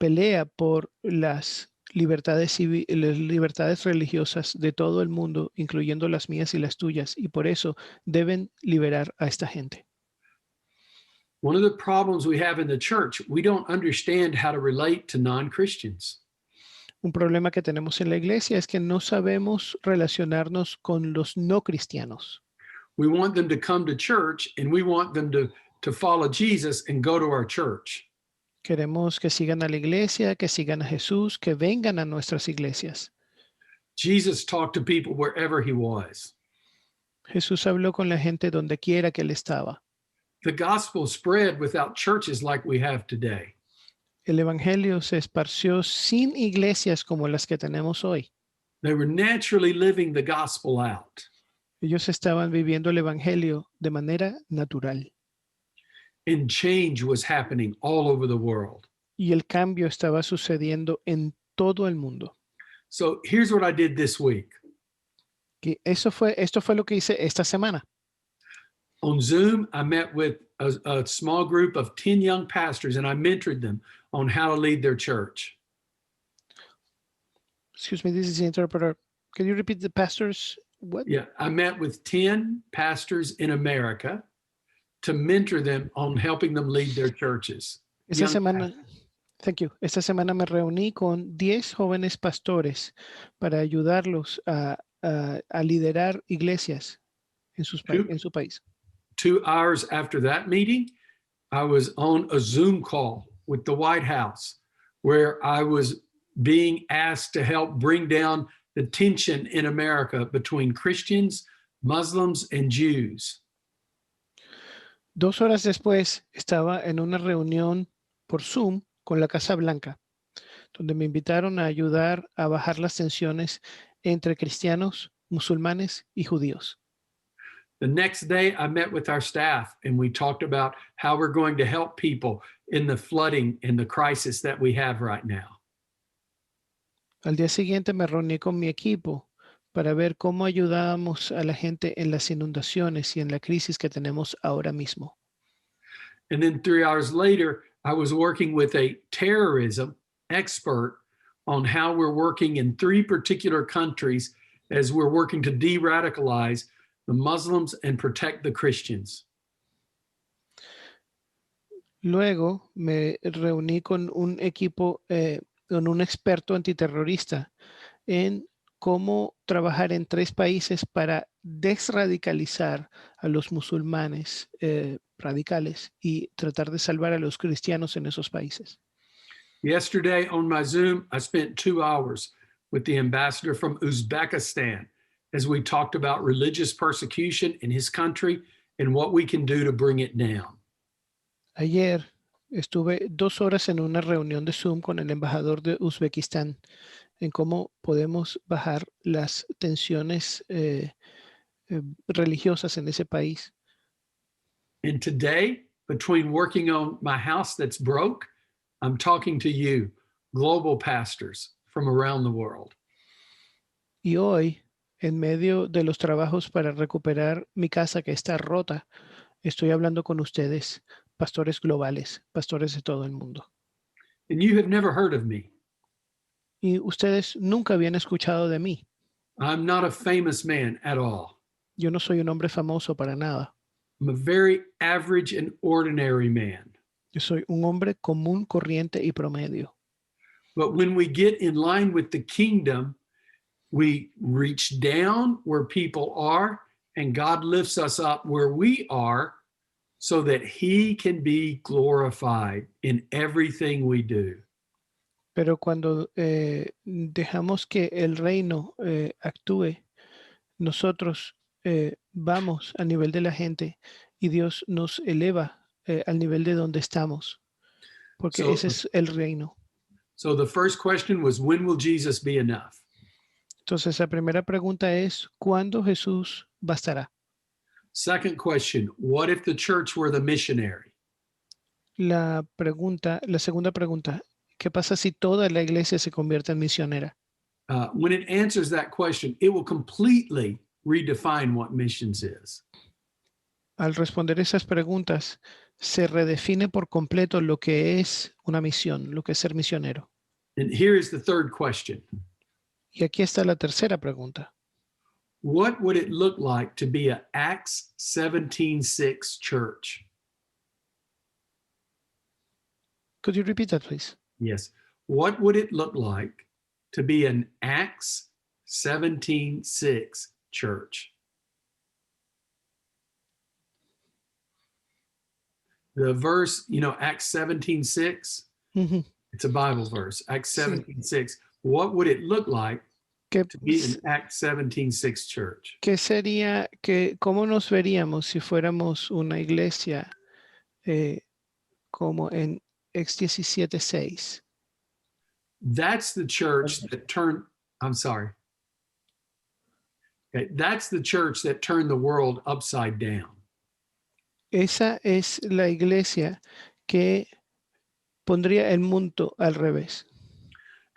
Speaker 7: pelea por las libertades las libertades religiosas de todo el mundo, incluyendo las mías y las tuyas, y por eso deben liberar a esta gente.
Speaker 6: One of the problems we have in the church, we don't understand how to relate to non-Christians.
Speaker 7: Un problema que tenemos en la iglesia es que no sabemos relacionarnos con los no cristianos.
Speaker 6: We want them to come to church and we want them to follow Jesus and go to our church.
Speaker 7: Queremos que sigan a la iglesia, que sigan a Jesús, que vengan a nuestras iglesias.
Speaker 6: Jesus talked to people wherever he was.
Speaker 7: Jesús habló con la gente donde quiera que él estaba.
Speaker 6: The gospel spread without churches like we have today.
Speaker 7: El evangelio se esparció sin iglesias como las que tenemos hoy.
Speaker 6: They were naturally living the gospel out.
Speaker 7: Ellos estaban viviendo el evangelio de manera natural.
Speaker 6: And change was happening all over the world.
Speaker 7: Y el cambio estaba sucediendo en todo el mundo.
Speaker 6: So here's what I did this week.
Speaker 7: Esto fue lo que hice esta semana.
Speaker 6: On Zoom, I met with a small group of 10 young pastors and I mentored them on how to lead their church.
Speaker 7: Excuse me, this is the interpreter. Can you repeat the pastors? What?
Speaker 6: Yeah, I met with 10 pastors in America to mentor them on helping them lead their churches.
Speaker 7: Esta
Speaker 6: Young
Speaker 7: semana,
Speaker 6: pastors.
Speaker 7: thank you. Esta semana me reuní con 10 jóvenes pastores para ayudarlos a liderar iglesias en su país.
Speaker 6: 2 hours after that meeting, I was on a Zoom call with the White House where I was being asked to help bring down the tension in America between Christians, Muslims, and Jews.
Speaker 7: 2 horas después estaba en una reunión por Zoom con la Casa Blanca, donde me invitaron a ayudar a bajar las tensiones entre cristianos, musulmanes y judíos.
Speaker 6: The next day, I met with our staff and we talked about how we're going to help people in the flooding and the crisis that we have right now.
Speaker 7: Al día siguiente me reuní con mi equipo para ver cómo ayudábamos a la gente en las inundaciones y en la crisis que tenemos ahora mismo.
Speaker 6: And then 3 hours later, I was working with a terrorism expert on how we're working in 3 particular countries as we're working to de-radicalize the Muslims and protect the Christians.
Speaker 7: Luego me reuní con un equipo, con un experto antiterrorista en cómo trabajar en 3 países para desradicalizar a los musulmanes radicales y tratar de salvar a los cristianos en esos países.
Speaker 6: Yesterday on my Zoom, I spent 2 hours with the ambassador from Uzbekistan as we talked about religious persecution in his country and what we can do to bring it down.
Speaker 7: Ayer estuve 2 horas en una reunión de Zoom con el embajador de Uzbekistán en cómo podemos bajar las tensiones religiosas en ese país.
Speaker 6: And today, between working on my house that's broke, I'm talking to you, global pastors from around the world.
Speaker 7: Y hoy, en medio de los trabajos para recuperar mi casa que está rota, estoy hablando con ustedes, pastores globales, pastores de todo el mundo.
Speaker 6: And you have never heard of me.
Speaker 7: Y ustedes nunca habían escuchado de mí.
Speaker 6: I'm not a famous man at all.
Speaker 7: Yo no soy un hombre famoso para nada.
Speaker 6: I'm a very average and ordinary man.
Speaker 7: Yo soy un hombre común, corriente y promedio.
Speaker 6: But when we get in line with the kingdom, we reach down where people are, and God lifts us up where we are so that he can be glorified in everything we do.
Speaker 7: Pero cuando dejamos que el reino actúe, nosotros vamos a nivel de la gente y Dios nos eleva al nivel de donde estamos, porque ese es el reino.
Speaker 6: So the first question was, when will Jesus be enough?
Speaker 7: Entonces la primera pregunta es, ¿cuándo Jesús bastará?
Speaker 6: Second question, what if the church were the missionary?
Speaker 7: La segunda pregunta, ¿qué pasa si toda la iglesia se convierte en misionera?
Speaker 6: When it answers that question, it will completely redefine what missions is.
Speaker 7: Al responder esas preguntas, se redefine por completo lo que es una misión, lo que es ser misionero.
Speaker 6: And here is the third question.
Speaker 7: Y aquí está la tercera pregunta.
Speaker 6: What would it look like to be a Acts 17:6 church?
Speaker 7: Could you repeat that, please?
Speaker 6: Yes. What would it look like to be an Acts 17:6 church? The verse, Acts 17:6,
Speaker 7: Ujú.
Speaker 6: it's a Bible verse. Acts
Speaker 7: Sí.
Speaker 6: 17:6. What would it look like
Speaker 7: ¿Qué,
Speaker 6: to be an Acts 17:6 church?
Speaker 7: qué sería, cómo nos veríamos si fuéramos una iglesia como en Acts 17:6?
Speaker 6: That's the church that turned, I'm sorry. Okay, that's the church that turned the world upside down.
Speaker 7: Esa es la iglesia que pondría el mundo al revés.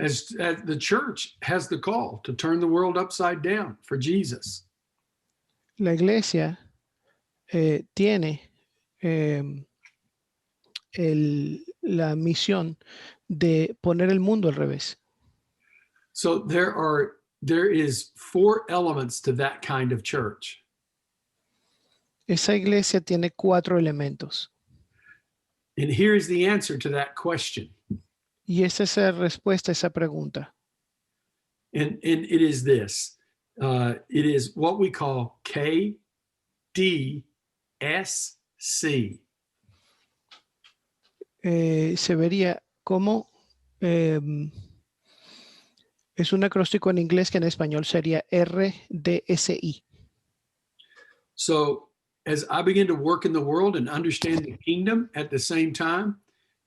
Speaker 6: As the church has the call to turn the world upside down for Jesus.
Speaker 7: La iglesia tiene la misión de poner el mundo al revés.
Speaker 6: So there is 4 elements to that kind of church.
Speaker 7: Esa iglesia tiene 4 elementos.
Speaker 6: And here's the answer to that question.
Speaker 7: Y esa es la respuesta a esa pregunta.
Speaker 6: And it is this. It is what we call KDSC.
Speaker 7: Se vería como es un acróstico en inglés que en español sería RDSI.
Speaker 6: So as I begin to work in the world and understand the kingdom at the same time,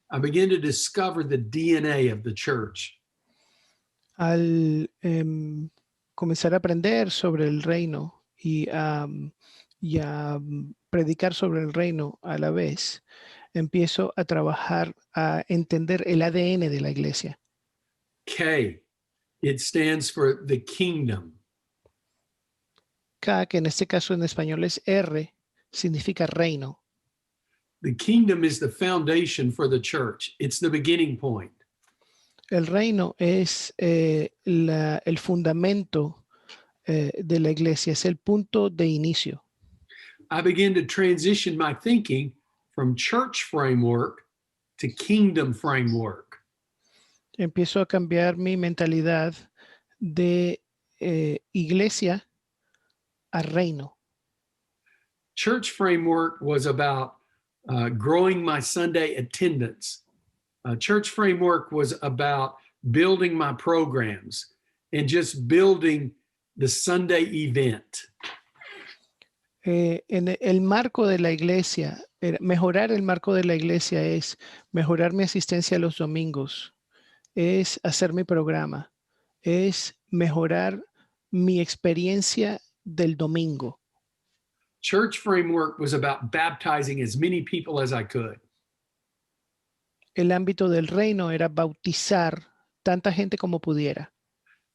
Speaker 6: I begin to discover the DNA of the church.
Speaker 7: Al comenzar a aprender sobre el reino y a predicar sobre el reino a la vez, empiezo a trabajar, a entender el ADN de la iglesia.
Speaker 6: K, it stands for the kingdom.
Speaker 7: K, que en este caso en español es R, significa reino.
Speaker 6: The kingdom is the foundation for the church. It's the beginning point.
Speaker 7: El reino es el fundamento de la iglesia, es el punto de inicio.
Speaker 6: I begin to transition my thinking from church framework to kingdom framework.
Speaker 7: Empiezo a cambiar mi mentalidad de iglesia a reino.
Speaker 6: Church framework was about growing my Sunday attendance. Church framework was about building my programs and just building the Sunday event.
Speaker 7: En el marco de la iglesia, mejorar el marco de la iglesia es mejorar mi asistencia a los domingos, es hacer mi programa, es mejorar mi experiencia del domingo.
Speaker 6: Church framework was about baptizing as many people as I could.
Speaker 7: El ámbito del reino era bautizar tanta gente como pudiera.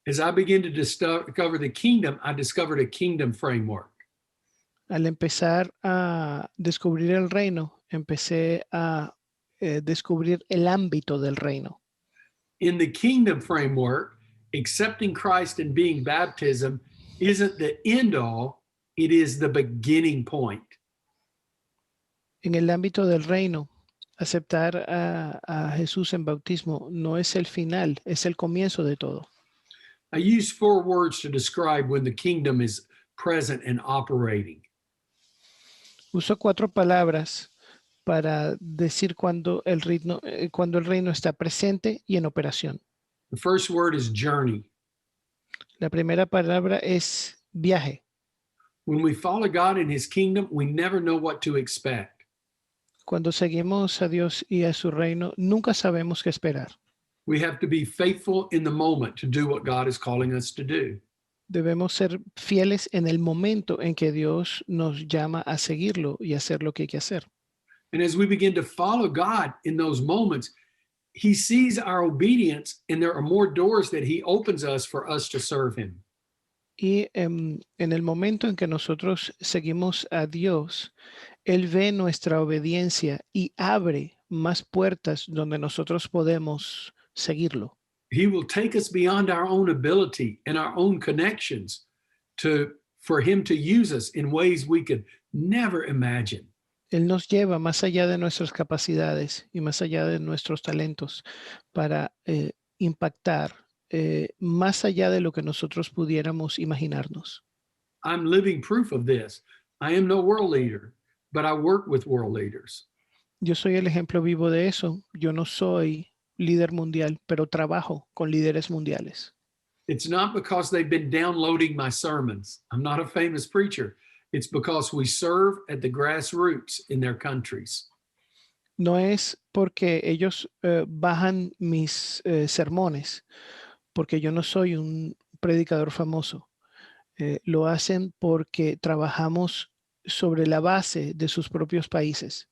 Speaker 6: As I began to discover the kingdom, I discovered a kingdom framework.
Speaker 7: Al empezar a descubrir el reino, empecé a descubrir el ámbito del reino.
Speaker 6: In the kingdom framework, accepting Christ and being baptism isn't the end all, it is the beginning point.
Speaker 7: En el ámbito del reino, aceptar a Jesús en bautismo no es el final, es el comienzo de todo.
Speaker 6: I use 4 words to describe when the kingdom is present and operating.
Speaker 7: Uso 4 palabras para decir cuando el reino está presente y en operación.
Speaker 6: The first word is journey.
Speaker 7: La primera palabra es viaje.
Speaker 6: When we follow God in his kingdom, we never know what to expect.
Speaker 7: Cuando seguimos a Dios y a su reino, nunca sabemos qué esperar.
Speaker 6: We have to be faithful in the moment to do what God is calling us to do.
Speaker 7: Debemos ser fieles en el momento en que Dios nos llama a seguirlo y hacer lo que hay que hacer.
Speaker 6: And as we begin to follow God in those moments, he sees our obedience and there are more doors that he opens us for us to serve him.
Speaker 7: Y en el momento en que nosotros seguimos a Dios, Él ve nuestra obediencia y abre más puertas donde nosotros podemos seguirlo.
Speaker 6: He will take us beyond our own ability and our own connections for him to use us in ways we could never imagine.
Speaker 7: Él nos lleva más allá de nuestras capacidades y más allá de nuestros talentos para impactar más allá de lo que nosotros pudiéramos imaginarnos.
Speaker 6: I'm living proof of this. I am no world leader, but I work with world leaders.
Speaker 7: Yo soy el ejemplo vivo de eso. Yo no soy líder mundial, pero trabajo con líderes mundiales.
Speaker 6: It's not because they've been downloading my sermons. I'm not a famous preacher. It's because we serve at the grassroots in their countries.
Speaker 7: No es porque ellos bajan mis sermones, porque yo no soy un predicador famoso. Lo hacen porque trabajamos sobre la base de sus propios países.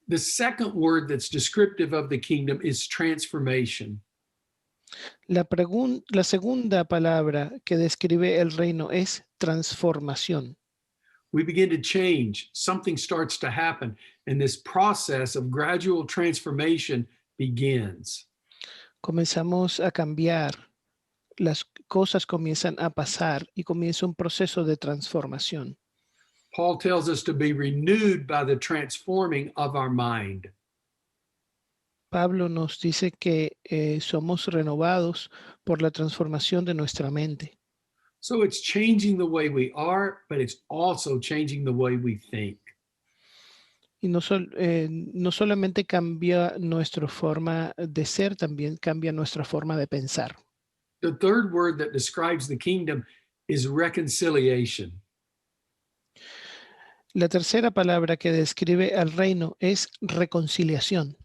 Speaker 6: The second word that's descriptive of the kingdom is transformation.
Speaker 7: La segunda palabra que describe el reino es transformación.
Speaker 6: We begin to change. Something starts to happen, and this process of gradual transformation begins.
Speaker 7: Comenzamos a cambiar, las cosas comienzan a pasar y comienza un proceso de transformación.
Speaker 6: Paul tells us to be renewed by the transforming of our mind.
Speaker 7: Pablo nos dice que somos renovados por la transformación de nuestra mente.
Speaker 6: So it's changing the way we are, but it's also changing the way we think.
Speaker 7: Y no solamente cambia nuestra forma de ser, también cambia nuestra forma de pensar.
Speaker 6: The third word that describes the kingdom is reconciliation.
Speaker 7: La tercera palabra que describe al reino es reconciliación.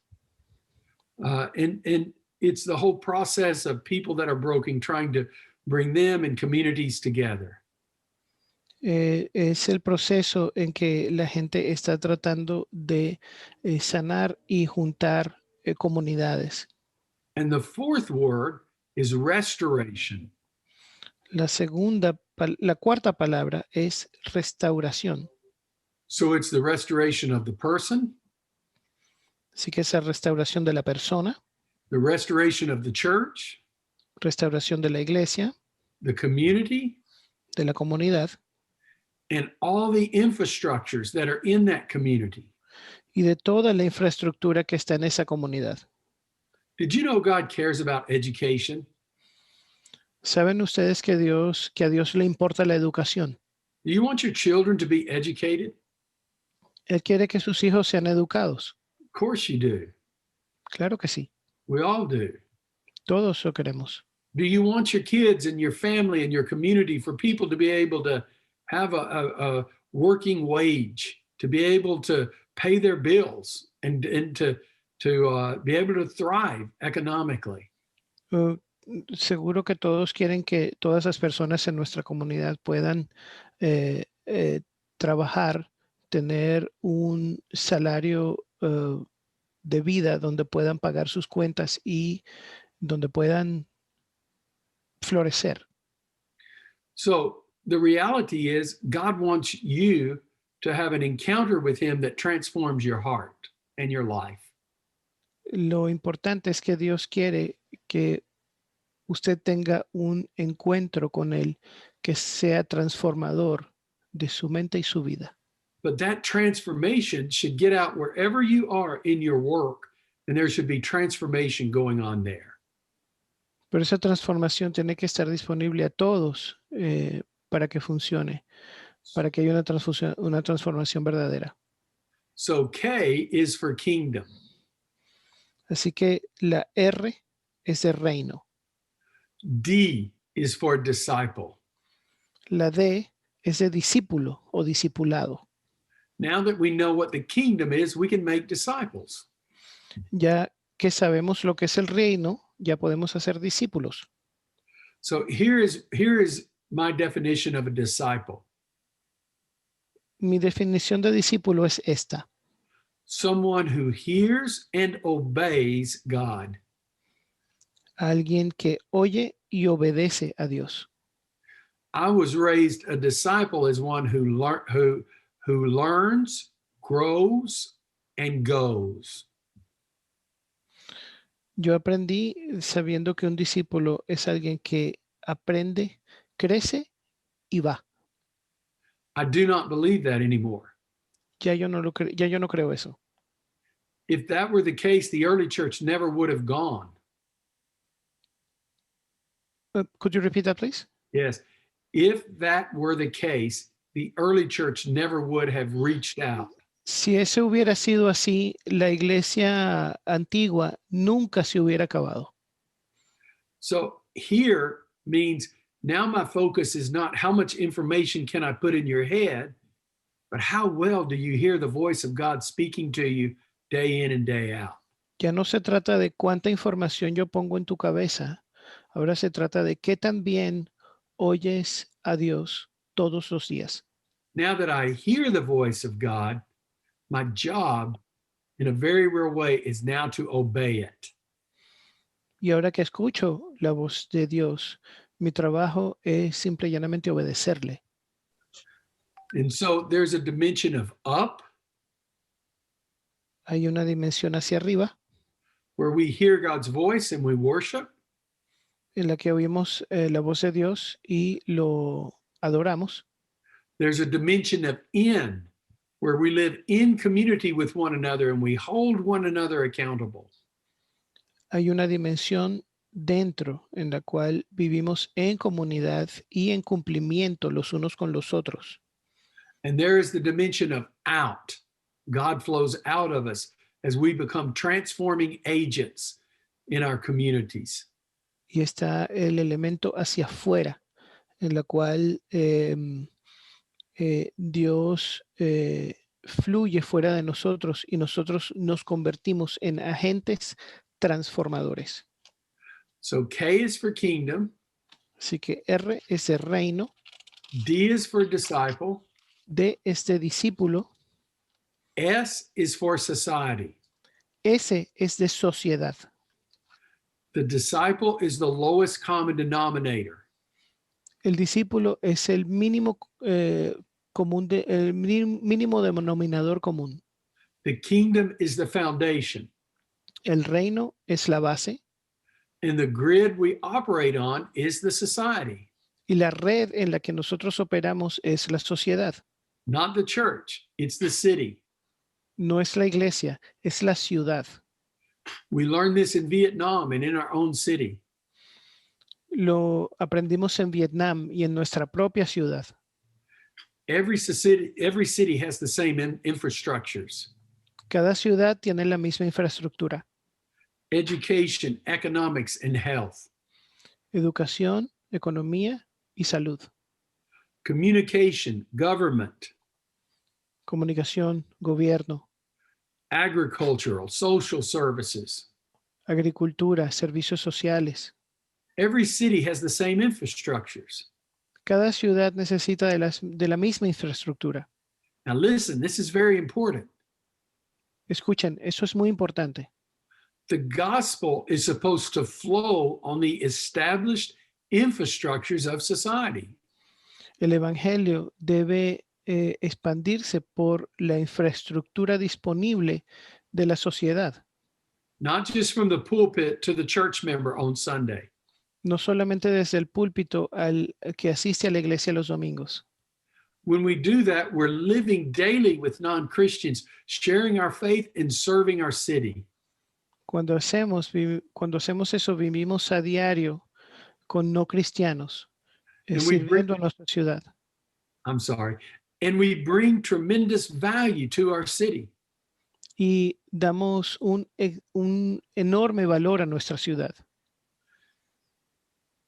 Speaker 6: And it's the whole process of people that are broken, trying to bring them and communities together.
Speaker 7: Es el proceso en que la gente está tratando de sanar y juntar comunidades.
Speaker 6: And the fourth word is restoration.
Speaker 7: La cuarta palabra es restauración.
Speaker 6: So it's the restoration of the person,
Speaker 7: Así que esa restauración de la persona,
Speaker 6: the restoration of the church,
Speaker 7: restauración de la iglesia,
Speaker 6: the community,
Speaker 7: de la comunidad
Speaker 6: and all the infrastructures that are in that community.
Speaker 7: y de toda la infraestructura que está en esa comunidad.
Speaker 6: Did you know God cares about education?
Speaker 7: ¿Saben ustedes que a Dios le importa la educación?
Speaker 6: Do you want your children to be educated?
Speaker 7: Él quiere que sus hijos sean educados.
Speaker 6: Of course you do.
Speaker 7: Claro que sí.
Speaker 6: We all do.
Speaker 7: Todos lo queremos.
Speaker 6: Do you want your kids and your family and your community for people to be able to have a working wage, to be able to pay their bills and to be able to thrive economically?
Speaker 7: Seguro que todos quieren que todas las personas en nuestra comunidad puedan trabajar, tener un salario de vida donde puedan pagar sus cuentas y donde puedan florecer.
Speaker 6: So the reality is God wants you to have an encounter with him that transforms your heart and your life.
Speaker 7: Lo importante es que Dios quiere que usted tenga un encuentro con Él que sea transformador de su mente y su vida.
Speaker 6: But that transformation should get out wherever you are in your work, and there should be transformation going on there.
Speaker 7: Pero esa transformación tiene que estar disponible a todos para que funcione, para que haya una transformación verdadera.
Speaker 6: So K is for kingdom.
Speaker 7: Así que la R es de reino.
Speaker 6: D is for disciple.
Speaker 7: La D es de discípulo o discipulado.
Speaker 6: Now that we know what the kingdom is, we can make disciples.
Speaker 7: Ya que sabemos lo que es el reino, ya podemos hacer discípulos.
Speaker 6: So here is my definition of a disciple.
Speaker 7: Mi definición de discípulo es esta:
Speaker 6: someone who hears and obeys God.
Speaker 7: Alguien que oye y obedece a Dios.
Speaker 6: I was raised a disciple as one who learns, grows and goes.
Speaker 7: Yo aprendí sabiendo que un discípulo es alguien que aprende, crece y va.
Speaker 6: I do not believe that anymore.
Speaker 7: Ya yo no creo eso.
Speaker 6: If that were the case, the early church never would have gone.
Speaker 7: Could you repeat that, please?
Speaker 6: Yes. If that were the case, the early church never would have reached out.
Speaker 7: Si eso hubiera sido así, la iglesia antigua nunca se hubiera acabado.
Speaker 6: So here means now my focus is not how much information can I put in your head, but how well do you hear the voice of God speaking to you day in and day out?
Speaker 7: Ya no se trata de cuánta información yo pongo en tu cabeza. Ahora se trata de qué tan bien oyes a Dios todos los días.
Speaker 6: Now that I hear the voice of God, my job in a very real way is now to obey it.
Speaker 7: Y ahora que escucho la voz de Dios, mi trabajo es simple y llanamente obedecerle.
Speaker 6: And so there's a dimension of up
Speaker 7: Hay una dimensión hacia arriba
Speaker 6: where we hear God's voice and we worship.
Speaker 7: en la que oímos la voz de Dios y lo adoramos.
Speaker 6: There's a dimension of in where we live in community with one another and we hold one another accountable.
Speaker 7: Hay una dimensión dentro en la cual vivimos en comunidad y en cumplimiento los unos con los otros.
Speaker 6: And there is the dimension of out. God flows out of us as we become transforming agents in our communities.
Speaker 7: Y está el elemento hacia afuera, en la cual Dios fluye fuera de nosotros y nosotros nos convertimos en agentes transformadores.
Speaker 6: So K is for kingdom,
Speaker 7: Así que R es de reino,
Speaker 6: D is for disciple,
Speaker 7: D es de discípulo,
Speaker 6: S is for society.
Speaker 7: S es de sociedad.
Speaker 6: The disciple is the lowest common denominator.
Speaker 7: El discípulo es el mínimo común, el mínimo denominador común.
Speaker 6: The kingdom is the foundation.
Speaker 7: El reino es la base
Speaker 6: And the grid we operate on is the society,
Speaker 7: y la red en la que nosotros operamos es la sociedad.
Speaker 6: not the church. It's the city.
Speaker 7: No es la iglesia, es la ciudad.
Speaker 6: We learned this in Vietnam and in our own city.
Speaker 7: Lo aprendimos en Vietnam y en nuestra propia ciudad.
Speaker 6: Every city has the same infrastructures.
Speaker 7: Cada ciudad tiene la misma infraestructura.
Speaker 6: Education, economics, and health.
Speaker 7: Educación, economía y salud.
Speaker 6: Communication, government,
Speaker 7: Comunicación, gobierno,
Speaker 6: agricultural, social services.
Speaker 7: agricultura, servicios sociales.
Speaker 6: Every city has the same infrastructures.
Speaker 7: Cada ciudad necesita de la misma infraestructura.
Speaker 6: Now listen, this is very important.
Speaker 7: Escuchen, eso es muy importante.
Speaker 6: The gospel is supposed to flow on the established infrastructures of society.
Speaker 7: El evangelio debe expandirse por la infraestructura disponible de la sociedad,
Speaker 6: Not just from the pulpit to the church member on Sunday.
Speaker 7: no solamente desde el púlpito al que asiste a la iglesia los domingos.
Speaker 6: When we do that, we're living daily with non-Christians, sharing our faith and serving our city.
Speaker 7: Cuando hacemos eso, vivimos a diario con no cristianos,
Speaker 6: And we
Speaker 7: sirviendo a nuestra ciudad.
Speaker 6: I'm sorry. And we bring tremendous value to our city.
Speaker 7: Y damos un enorme valor a nuestra ciudad.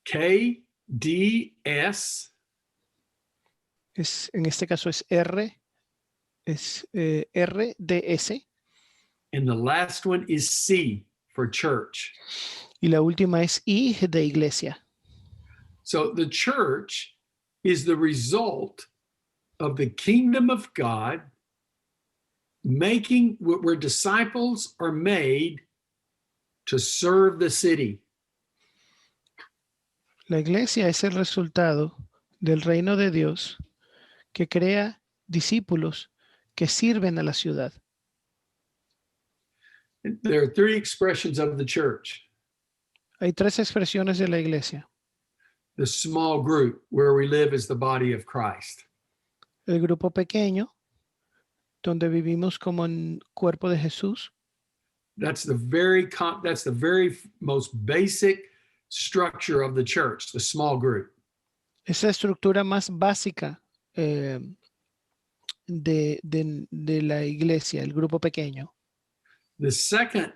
Speaker 6: KDS
Speaker 7: En este caso es RDS.
Speaker 6: and the last one is C for church.
Speaker 7: Y la última es I de iglesia.
Speaker 6: So the church is the result of the kingdom of God making where disciples are made to serve the city.
Speaker 7: La iglesia es el resultado del reino de Dios que crea discípulos que sirven a la ciudad.
Speaker 6: There are three expressions of the church.
Speaker 7: Hay tres expresiones de la iglesia.
Speaker 6: The small group, where we live as the body of Christ.
Speaker 7: El grupo pequeño, donde vivimos como en cuerpo de Jesús.
Speaker 6: That's the very most basic structure of the church, the small group.
Speaker 7: Es la estructura más básica de la iglesia, el grupo pequeño.
Speaker 6: The second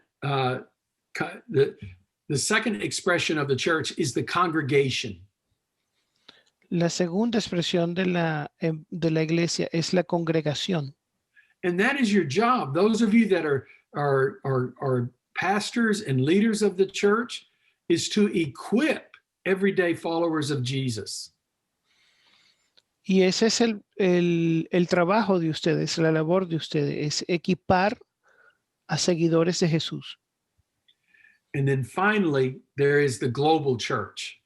Speaker 6: expression of the church is the congregation.
Speaker 7: La segunda expresión de la iglesia es la congregación.
Speaker 6: And that is your job. Those of you that are pastors and leaders of the church, is to equip everyday followers of Jesus.
Speaker 7: Y ese es el trabajo de ustedes, la labor de ustedes, es equipar a seguidores de Jesús.
Speaker 6: And then finally, there is the global church.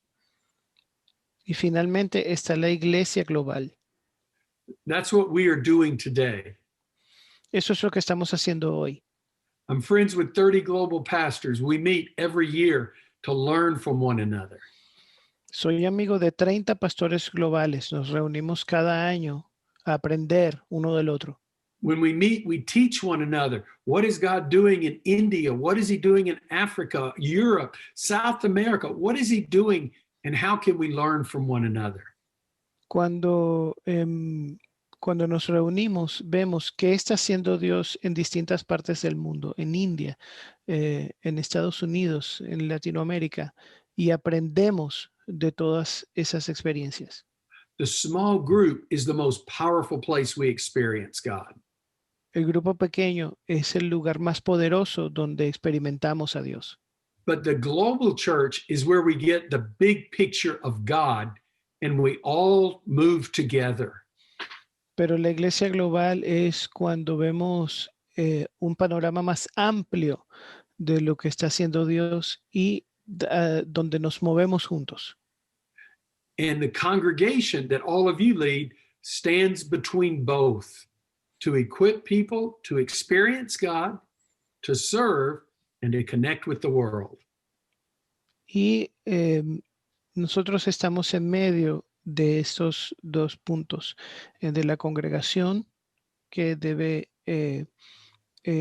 Speaker 7: Y finalmente está la iglesia global.
Speaker 6: That's what we are doing today.
Speaker 7: Eso es lo que estamos haciendo hoy.
Speaker 6: I'm friends with 30 global pastors. We meet every year to learn from one another.
Speaker 7: Soy amigo de 30 pastores globales. Nos reunimos cada año a aprender uno del otro.
Speaker 6: When we meet, we teach one another. What is God doing in India? What is he doing in Africa, Europe, South America? What is he doing and how can we learn from one another?
Speaker 7: Cuando nos reunimos, vemos qué está haciendo Dios en distintas partes del mundo, en India, en Estados Unidos, en Latinoamérica, y aprendemos de todas esas experiencias.
Speaker 6: The small group is the most powerful place we experience God.
Speaker 7: El grupo pequeño es el lugar más poderoso donde experimentamos a Dios.
Speaker 6: But the global church is where we get the big picture of God and we all move together.
Speaker 7: Pero la iglesia global es cuando vemos un panorama más amplio de lo que está haciendo Dios y donde nos movemos juntos.
Speaker 6: And the congregation that all of you lead stands between both to equip people to experience God, to serve, and to connect with the world.
Speaker 7: Y nosotros estamos en medio de estos dos puntos, de la congregación que debe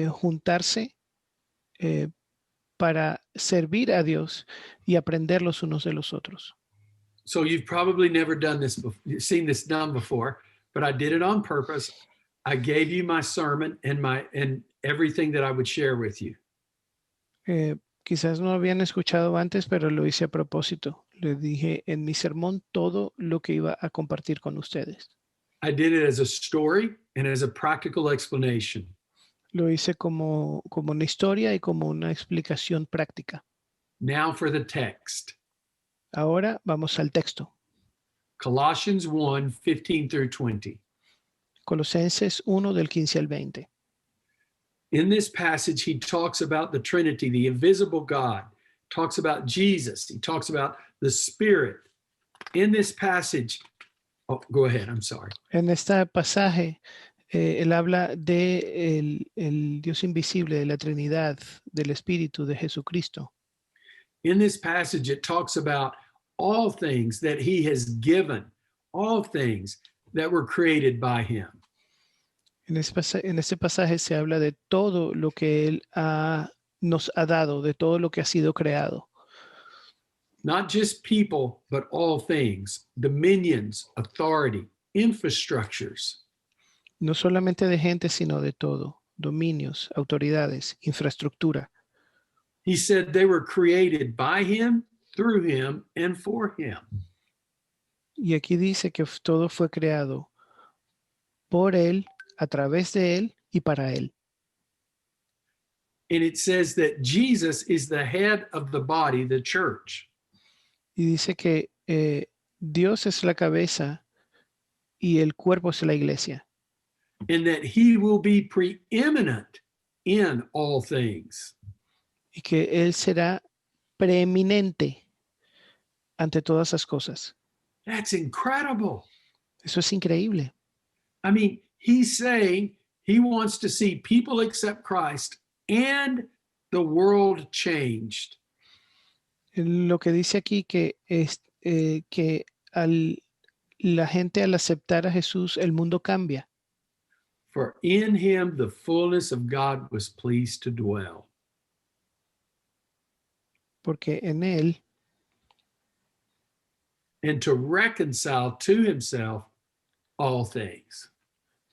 Speaker 7: juntarse para servir a Dios y aprender los unos de los otros.
Speaker 6: So you've probably never done this before, seen this done before, but I did it on purpose. I gave you my sermon and everything that I would share with you.
Speaker 7: Quizás no habían escuchado antes, pero lo hice a propósito. Le dije en mi sermón todo lo que iba a compartir con ustedes.
Speaker 6: I did it as a story and as a practical explanation.
Speaker 7: Lo hice como una historia y como una explicación práctica.
Speaker 6: Now for the text.
Speaker 7: Ahora vamos al texto.
Speaker 6: Colossians 1, 15 through 20.
Speaker 7: Colosenses 1 del 15 al 20.
Speaker 6: In this passage, he talks about the Trinity, the invisible God, talks about Jesus, he talks about the Spirit. In this passage, oh, go ahead, I'm sorry.
Speaker 7: En este pasaje, él habla de el Dios invisible, de la Trinidad, del Espíritu, de Jesucristo.
Speaker 6: In this passage, it talks about all things that he has given, all things that were created by him.
Speaker 7: En este pasaje se habla de todo lo que él nos ha dado, de todo lo que ha sido creado.
Speaker 6: Not just people, but all things, dominions, authority, infrastructures.
Speaker 7: No solamente de gente, sino de todo, dominios, autoridades, infraestructura.
Speaker 6: He said they were created by him, through him, and for him.
Speaker 7: Y aquí dice que todo fue creado por él, a través de él y para él.
Speaker 6: And it says that Jesus is the head of the body, the church.
Speaker 7: Y dice que Dios es la cabeza y el cuerpo es la iglesia.
Speaker 6: And that he will be preeminent in all things.
Speaker 7: Y que él será preeminente ante todas las cosas.
Speaker 6: That's incredible.
Speaker 7: Eso es increíble.
Speaker 6: I mean, he's saying He wants to see people accept Christ and the world changed.
Speaker 7: Lo que dice aquí que es que la gente al aceptar a Jesús, el mundo cambia,
Speaker 6: For in him the fullness of God was pleased to dwell.
Speaker 7: porque en él
Speaker 6: And to reconcile to himself all things.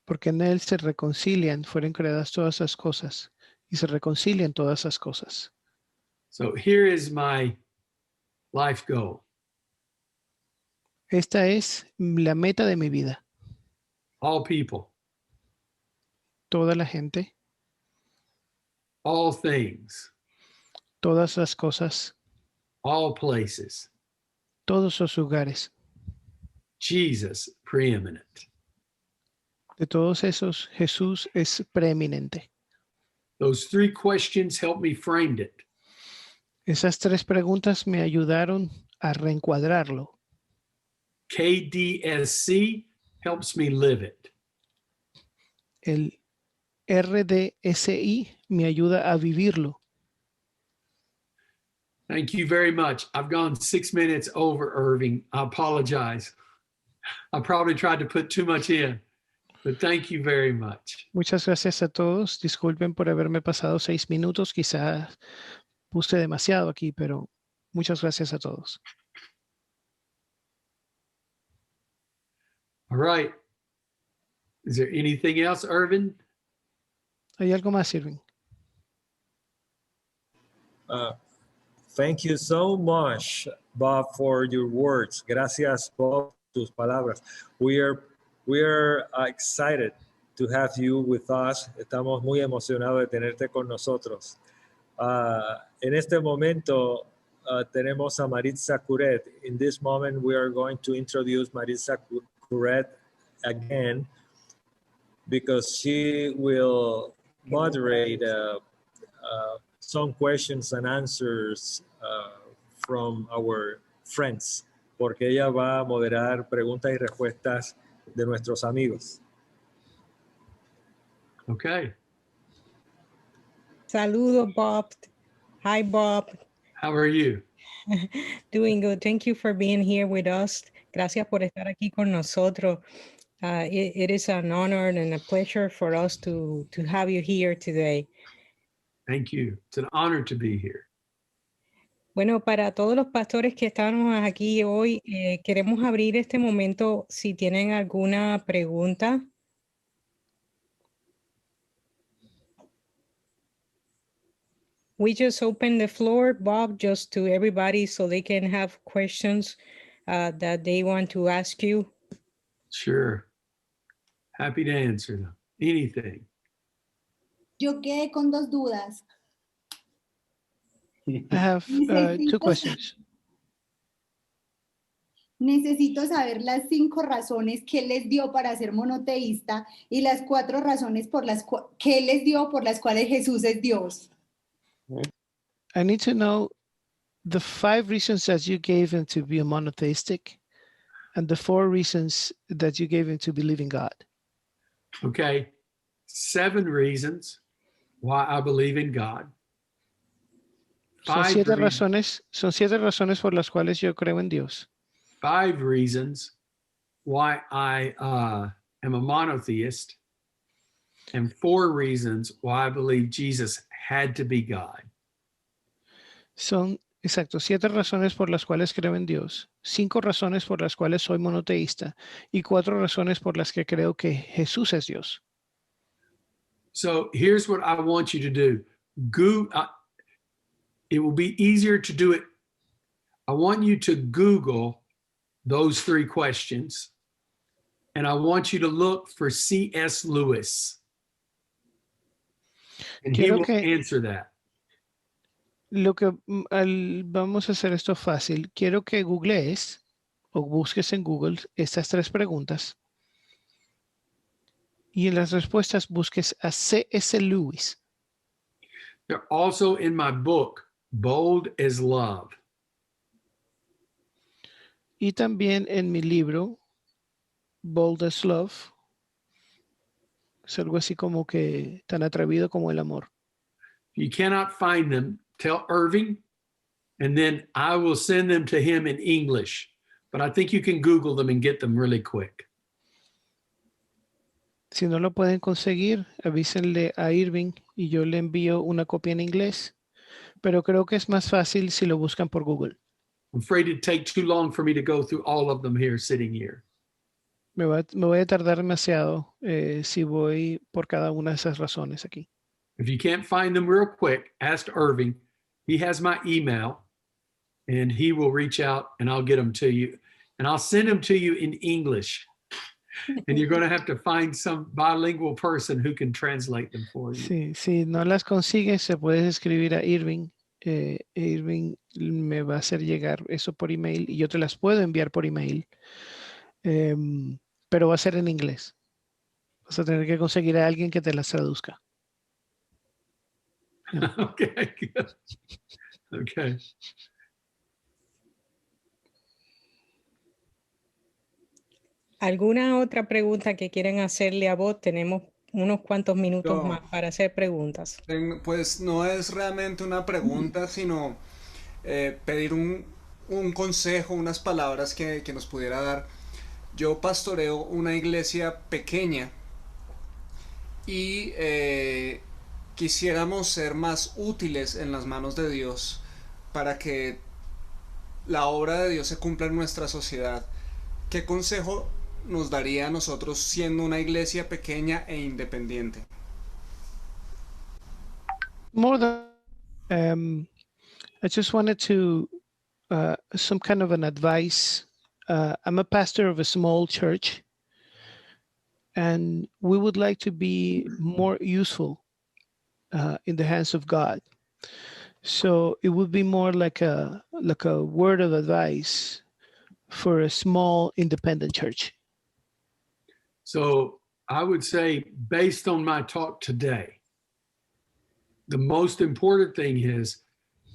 Speaker 7: se reconcilian, fueron creadas todas las cosas y se reconcilian todas las cosas.
Speaker 6: So here is my life goal.
Speaker 7: Esta es la meta de mi vida.
Speaker 6: All people,
Speaker 7: Toda la gente,
Speaker 6: all things,
Speaker 7: todas las cosas,
Speaker 6: all places.
Speaker 7: todos los lugares.
Speaker 6: Jesus preeminent.
Speaker 7: De todos esos, Jesús es preeminente.
Speaker 6: Those three questions helped me frame it.
Speaker 7: Esas tres preguntas me ayudaron a reencuadrarlo.
Speaker 6: KDSC helps me live it.
Speaker 7: El RDSI me ayuda a vivirlo.
Speaker 6: Thank you very much. I've gone 6 minutes over, Irving. I apologize. I probably tried to put too much in, but thank you very much.
Speaker 7: Muchas gracias a todos. Disculpen por haberme pasado 6 minutos. Quizás puse demasiado aquí, pero muchas gracias a todos.
Speaker 6: All right. Is there anything else, Irvin?
Speaker 7: ¿Hay algo más, Irving?
Speaker 1: Thank you so much, Bob, for your words. Gracias, Bob, tus palabras. We are excited to have you with us. Estamos muy emocionados de tenerte con nosotros. En este momento tenemos a Maritza Curet. In this moment, we are going to introduce Maritza Curet again because she will moderate some questions and answers from our friends, porque ella va a moderar preguntas y respuestas de nuestros amigos.
Speaker 6: Okay.
Speaker 5: Saludos, Bob. Hi, Bob.
Speaker 6: How are you?
Speaker 5: Doing good. Thank you for being here with us. Gracias por estar aquí con nosotros. It is an honor and a pleasure for us to have you here today.
Speaker 6: Thank you. It's an honor to be here.
Speaker 5: Bueno, para todos los pastores que estamos aquí hoy, queremos abrir este momento si tienen alguna pregunta. We just open the floor, Bob, just to everybody so they can have questions that they want to ask you.
Speaker 6: Sure. Happy to answer them. Anything.
Speaker 8: Yo quedé con 2 dudas.
Speaker 7: I have two questions.
Speaker 8: Necesito saber las 5 razones que él les dio para ser monoteísta y las 4 razones que él les dio por las cuales Jesús es Dios.
Speaker 7: I need to know the 5 reasons that you gave him to be a monotheistic and the 4 reasons that you gave him to believe in God.
Speaker 6: Okay. 7 reasons why I believe in God.
Speaker 7: Son 7 razones por las cuales yo creo en Dios.
Speaker 6: 5 reasons why I am a monotheist, and 4 reasons why I believe Jesus had to be God.
Speaker 7: Son, 7 razones por las cuales creo en Dios, 5 razones por las cuales soy monoteísta y 4 razones por las que creo que Jesús es Dios.
Speaker 6: So here's what I want you to do. It will be easier to do it. I want you to Google those 3 questions, and I want you to look for C.S. Lewis. And he will answer that.
Speaker 7: Vamos a hacer esto fácil. Quiero que googlees o busques en Google estas 3 preguntas y en las respuestas busques a C.S. Lewis.
Speaker 6: They're also in my book, Bold as Love.
Speaker 7: Y también en mi libro, Bold as Love. Es algo así como que tan atrevido como el amor.
Speaker 6: If you cannot find them, tell Irving, and then I will send them to him in English. But I think you can Google them and get them really quick.
Speaker 7: Si no lo pueden conseguir, avísenle a Irving y yo le envío una copia en inglés. Pero creo que es más fácil si lo buscan por Google.
Speaker 6: I'm afraid it'd take too long for me to go through all of them here, sitting here.
Speaker 7: Me voy a tardar demasiado si voy por cada una de esas razones aquí.
Speaker 6: If you can't find them real quick, ask Irving. He has my email, and he will reach out, and I'll get them to you. And I'll send them to you in English. And you're going to have to find some bilingual person who can translate them for you.
Speaker 7: Sí, si no las consigues, se puedes escribir a Irving. Irving me va a hacer llegar eso por email y yo te las puedo enviar por email. Pero va a ser en inglés. Vas a tener que conseguir a alguien que te las traduzca.
Speaker 6: Okay, good. Okay.
Speaker 5: ¿Alguna otra pregunta que quieran hacerle a vos? Tenemos unos cuantos minutos
Speaker 9: Yo-
Speaker 5: más para hacer preguntas.
Speaker 9: Pues no es realmente una pregunta, sino pedir un consejo, unas palabras que nos pudiera dar. Yo pastoreo una iglesia pequeña y quisiéramos ser más útiles en las manos de Dios para que la obra de Dios se cumpla en nuestra sociedad. ¿Qué consejo nos daría a nosotros siendo una iglesia pequeña e independiente?
Speaker 7: More than, I just wanted to, some kind of an advice. I'm a pastor of a small church, and we would like to be more useful in the hands of God. So it would be more like a word of advice for a small independent church.
Speaker 6: So I would say, based on my talk today, the most important thing is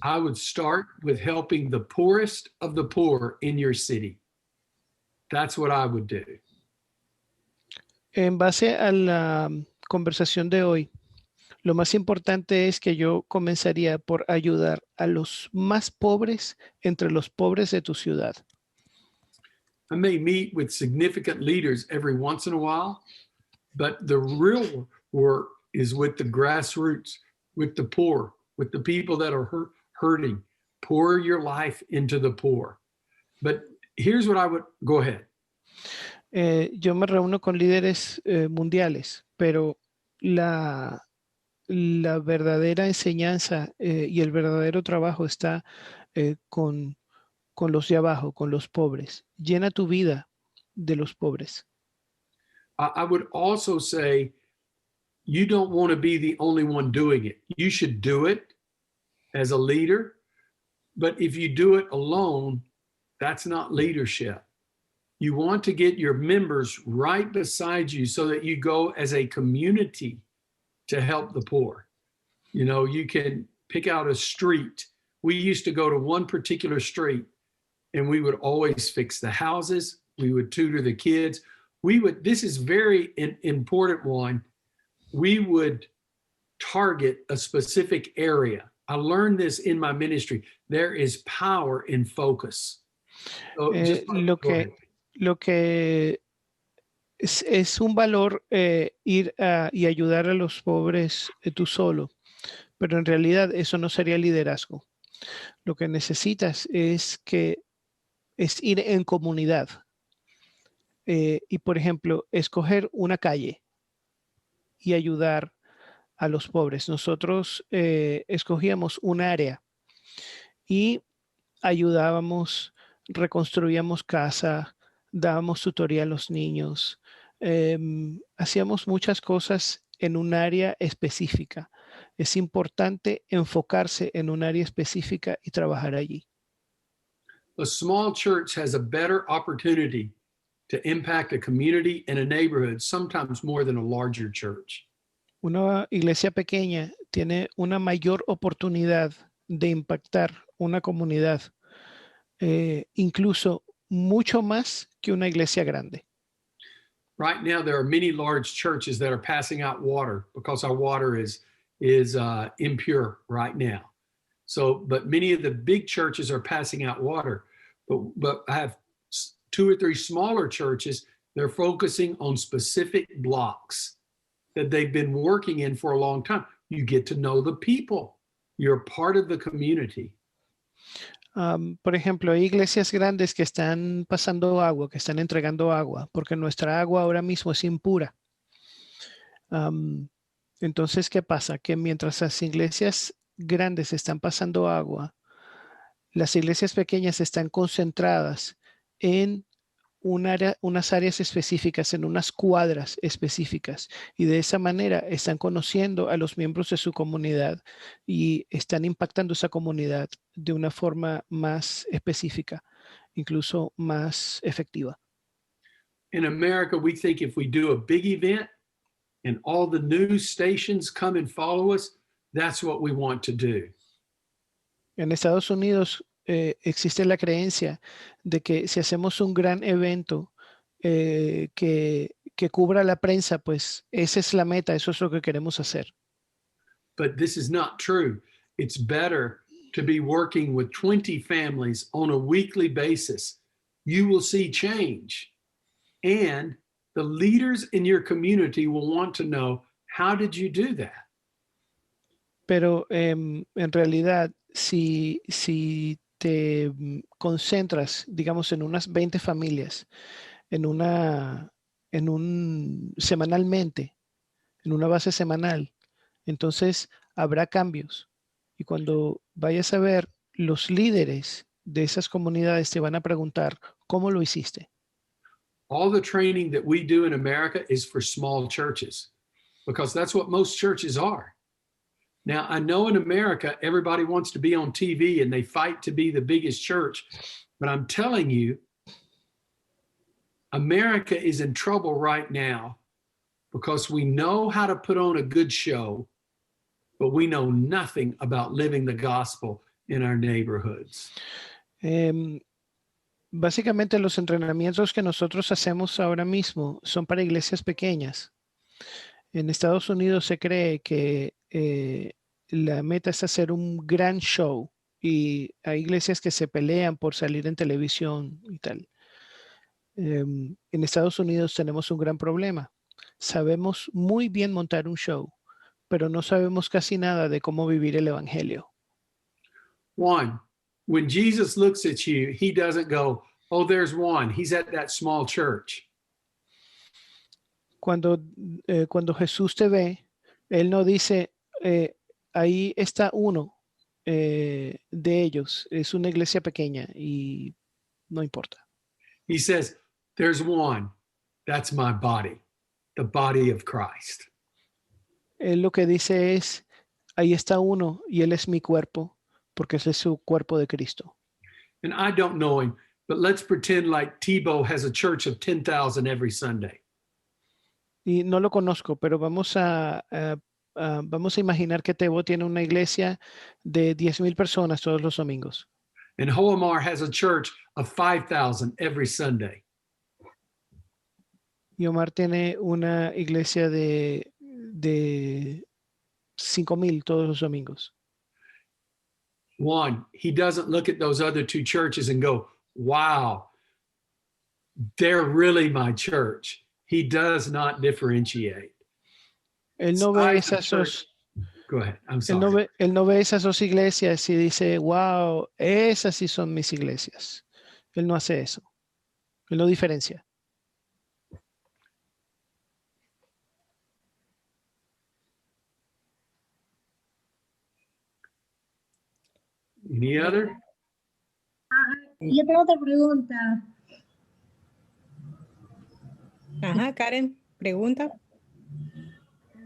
Speaker 6: I would start with helping the poorest of the poor in your city. That's what I would do.
Speaker 7: En base a la conversación de hoy, lo más importante es que yo comenzaría por ayudar a los más pobres entre los pobres de tu ciudad.
Speaker 6: I may meet with significant leaders every once in a while, but the real work is with the grassroots, with the poor, with the people that are hurting. Pour your life into the poor. But here's what I would go ahead.
Speaker 7: Yo me reúno con líderes mundiales, pero la verdadera enseñanza y el verdadero trabajo está con los de abajo, con los pobres. Llena tu vida de los pobres.
Speaker 6: I would also say you don't want to be the only one doing it. You should do it as a leader, but if you do it alone, that's not leadership. You want to get your members right beside you so that you go as a community to help the poor. You know, you can pick out a street. We used to go to one particular street and we would always fix the houses. We would tutor the kids. This is very important one. We would target a specific area. I learned this in my ministry. There is power in focus. So
Speaker 7: Lo que es un valor ir y ayudar a los pobres tú solo, pero en realidad eso no sería liderazgo. Lo que necesitas es ir en comunidad y, por ejemplo, escoger una calle y ayudar a los pobres. Nosotros escogíamos un área y ayudábamos, reconstruíamos casa, dábamos tutoría a los niños, hacíamos muchas cosas en un área específica. Es importante enfocarse en un área específica y trabajar allí.
Speaker 6: A small church has a better opportunity to impact a community and a neighborhood, sometimes more than a larger church.
Speaker 7: Una iglesia pequeña tiene una mayor oportunidad de impactar una comunidad, incluso mucho más que una iglesia grande.
Speaker 6: right now there are many large churches that are passing out water because our water is impure right now. So, but many of the big churches are passing out water, but I have 2 or 3 smaller churches. They're focusing on specific blocks that they've been working in for a long time. You get to know the people. You're part of the community.
Speaker 7: Por ejemplo, hay iglesias grandes que están pasando agua, que están entregando agua, porque nuestra agua ahora mismo es impura. Entonces, ¿qué pasa? Que mientras las iglesias grandes están pasando agua, las iglesias pequeñas están concentradas en unas áreas específicas, en unas cuadras específicas, y de esa manera están conociendo a los miembros de su comunidad y están impactando esa comunidad de una forma más específica, incluso más efectiva.
Speaker 6: In America, we think if we do a big event and all the news stations come and follow us, that's what we want to do.
Speaker 7: En Estados Unidos existe la creencia de que si hacemos un gran evento que cubra la prensa, pues esa es la meta, eso es lo que queremos hacer.
Speaker 6: But this is not true. It's better to be working with 20 families on a weekly basis. You will see change. And the leaders in your community will want to know, how did you do that?
Speaker 7: Pero en realidad, si te concentras, digamos, en unas 20 familias, semanalmente, en una base semanal, entonces habrá cambios. Y cuando vayas a ver, los líderes de esas comunidades te van a preguntar, ¿cómo lo hiciste?
Speaker 6: All the training that we do in America is for small churches because that's what most churches are. Now, I know in America, everybody wants to be on TV and they fight to be the biggest church, but I'm telling you, America is in trouble right now because we know how to put on a good show, but we know nothing about living the gospel in our neighborhoods.
Speaker 7: Básicamente los entrenamientos que nosotros hacemos ahora mismo son para iglesias pequeñas. En Estados Unidos se cree que la meta es hacer un gran show y hay iglesias que se pelean por salir en televisión y tal. En Estados Unidos tenemos un gran problema. Sabemos muy bien montar un show, pero no sabemos casi nada de cómo vivir el evangelio.
Speaker 6: One, when Jesus looks at you, he doesn't go, oh, there's one. He's at that small church.
Speaker 7: Cuando Jesús te ve, Él no dice, ahí está uno de ellos. Es una iglesia pequeña y no importa.
Speaker 6: He says, there's one. That's my body, the body of Christ.
Speaker 7: Él lo que dice es, ahí está uno y Él es mi cuerpo, porque ese es su cuerpo de Cristo.
Speaker 6: And I don't know him, but let's pretend like Tebow has a church of 10,000 every Sunday.
Speaker 7: Y no lo conozco, pero vamos a imaginar que Tebow tiene una iglesia de 10,000 personas todos los domingos.
Speaker 6: And Hoamar has a church of 5,000 every Sunday.
Speaker 7: Y Omar tiene una iglesia de 5,000 todos los domingos.
Speaker 6: One, he doesn't look at those other 2 churches and go, wow, they're really my church. He does not differentiate.
Speaker 7: Él no ve esas dos.
Speaker 6: Go ahead. I'm sorry.
Speaker 7: Él no ve esas dos iglesias y dice, wow, esas sí son mis iglesias. Él no hace eso. Él no diferencia.
Speaker 6: Any other?
Speaker 10: Yo tengo otra pregunta.
Speaker 5: Ajá, Karen, pregunta.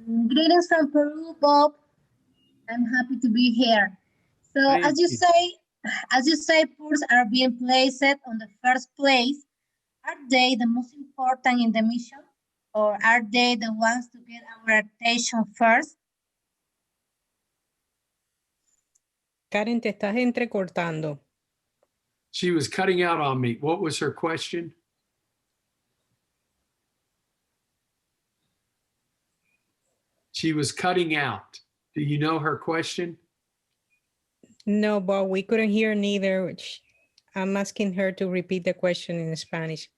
Speaker 10: Greetings from Peru, Bob. I'm happy to be here. So
Speaker 6: Thank
Speaker 10: as you say, pools are being placed on the first place. Are they the most important in the mission, or are they the ones to get our attention first?
Speaker 5: Karen, te estás entrecortando.
Speaker 6: She was cutting out on me. What was her question? She was cutting out. Do you know her question?
Speaker 5: No, but we couldn't hear neither. I'm asking her to repeat the question in Spanish.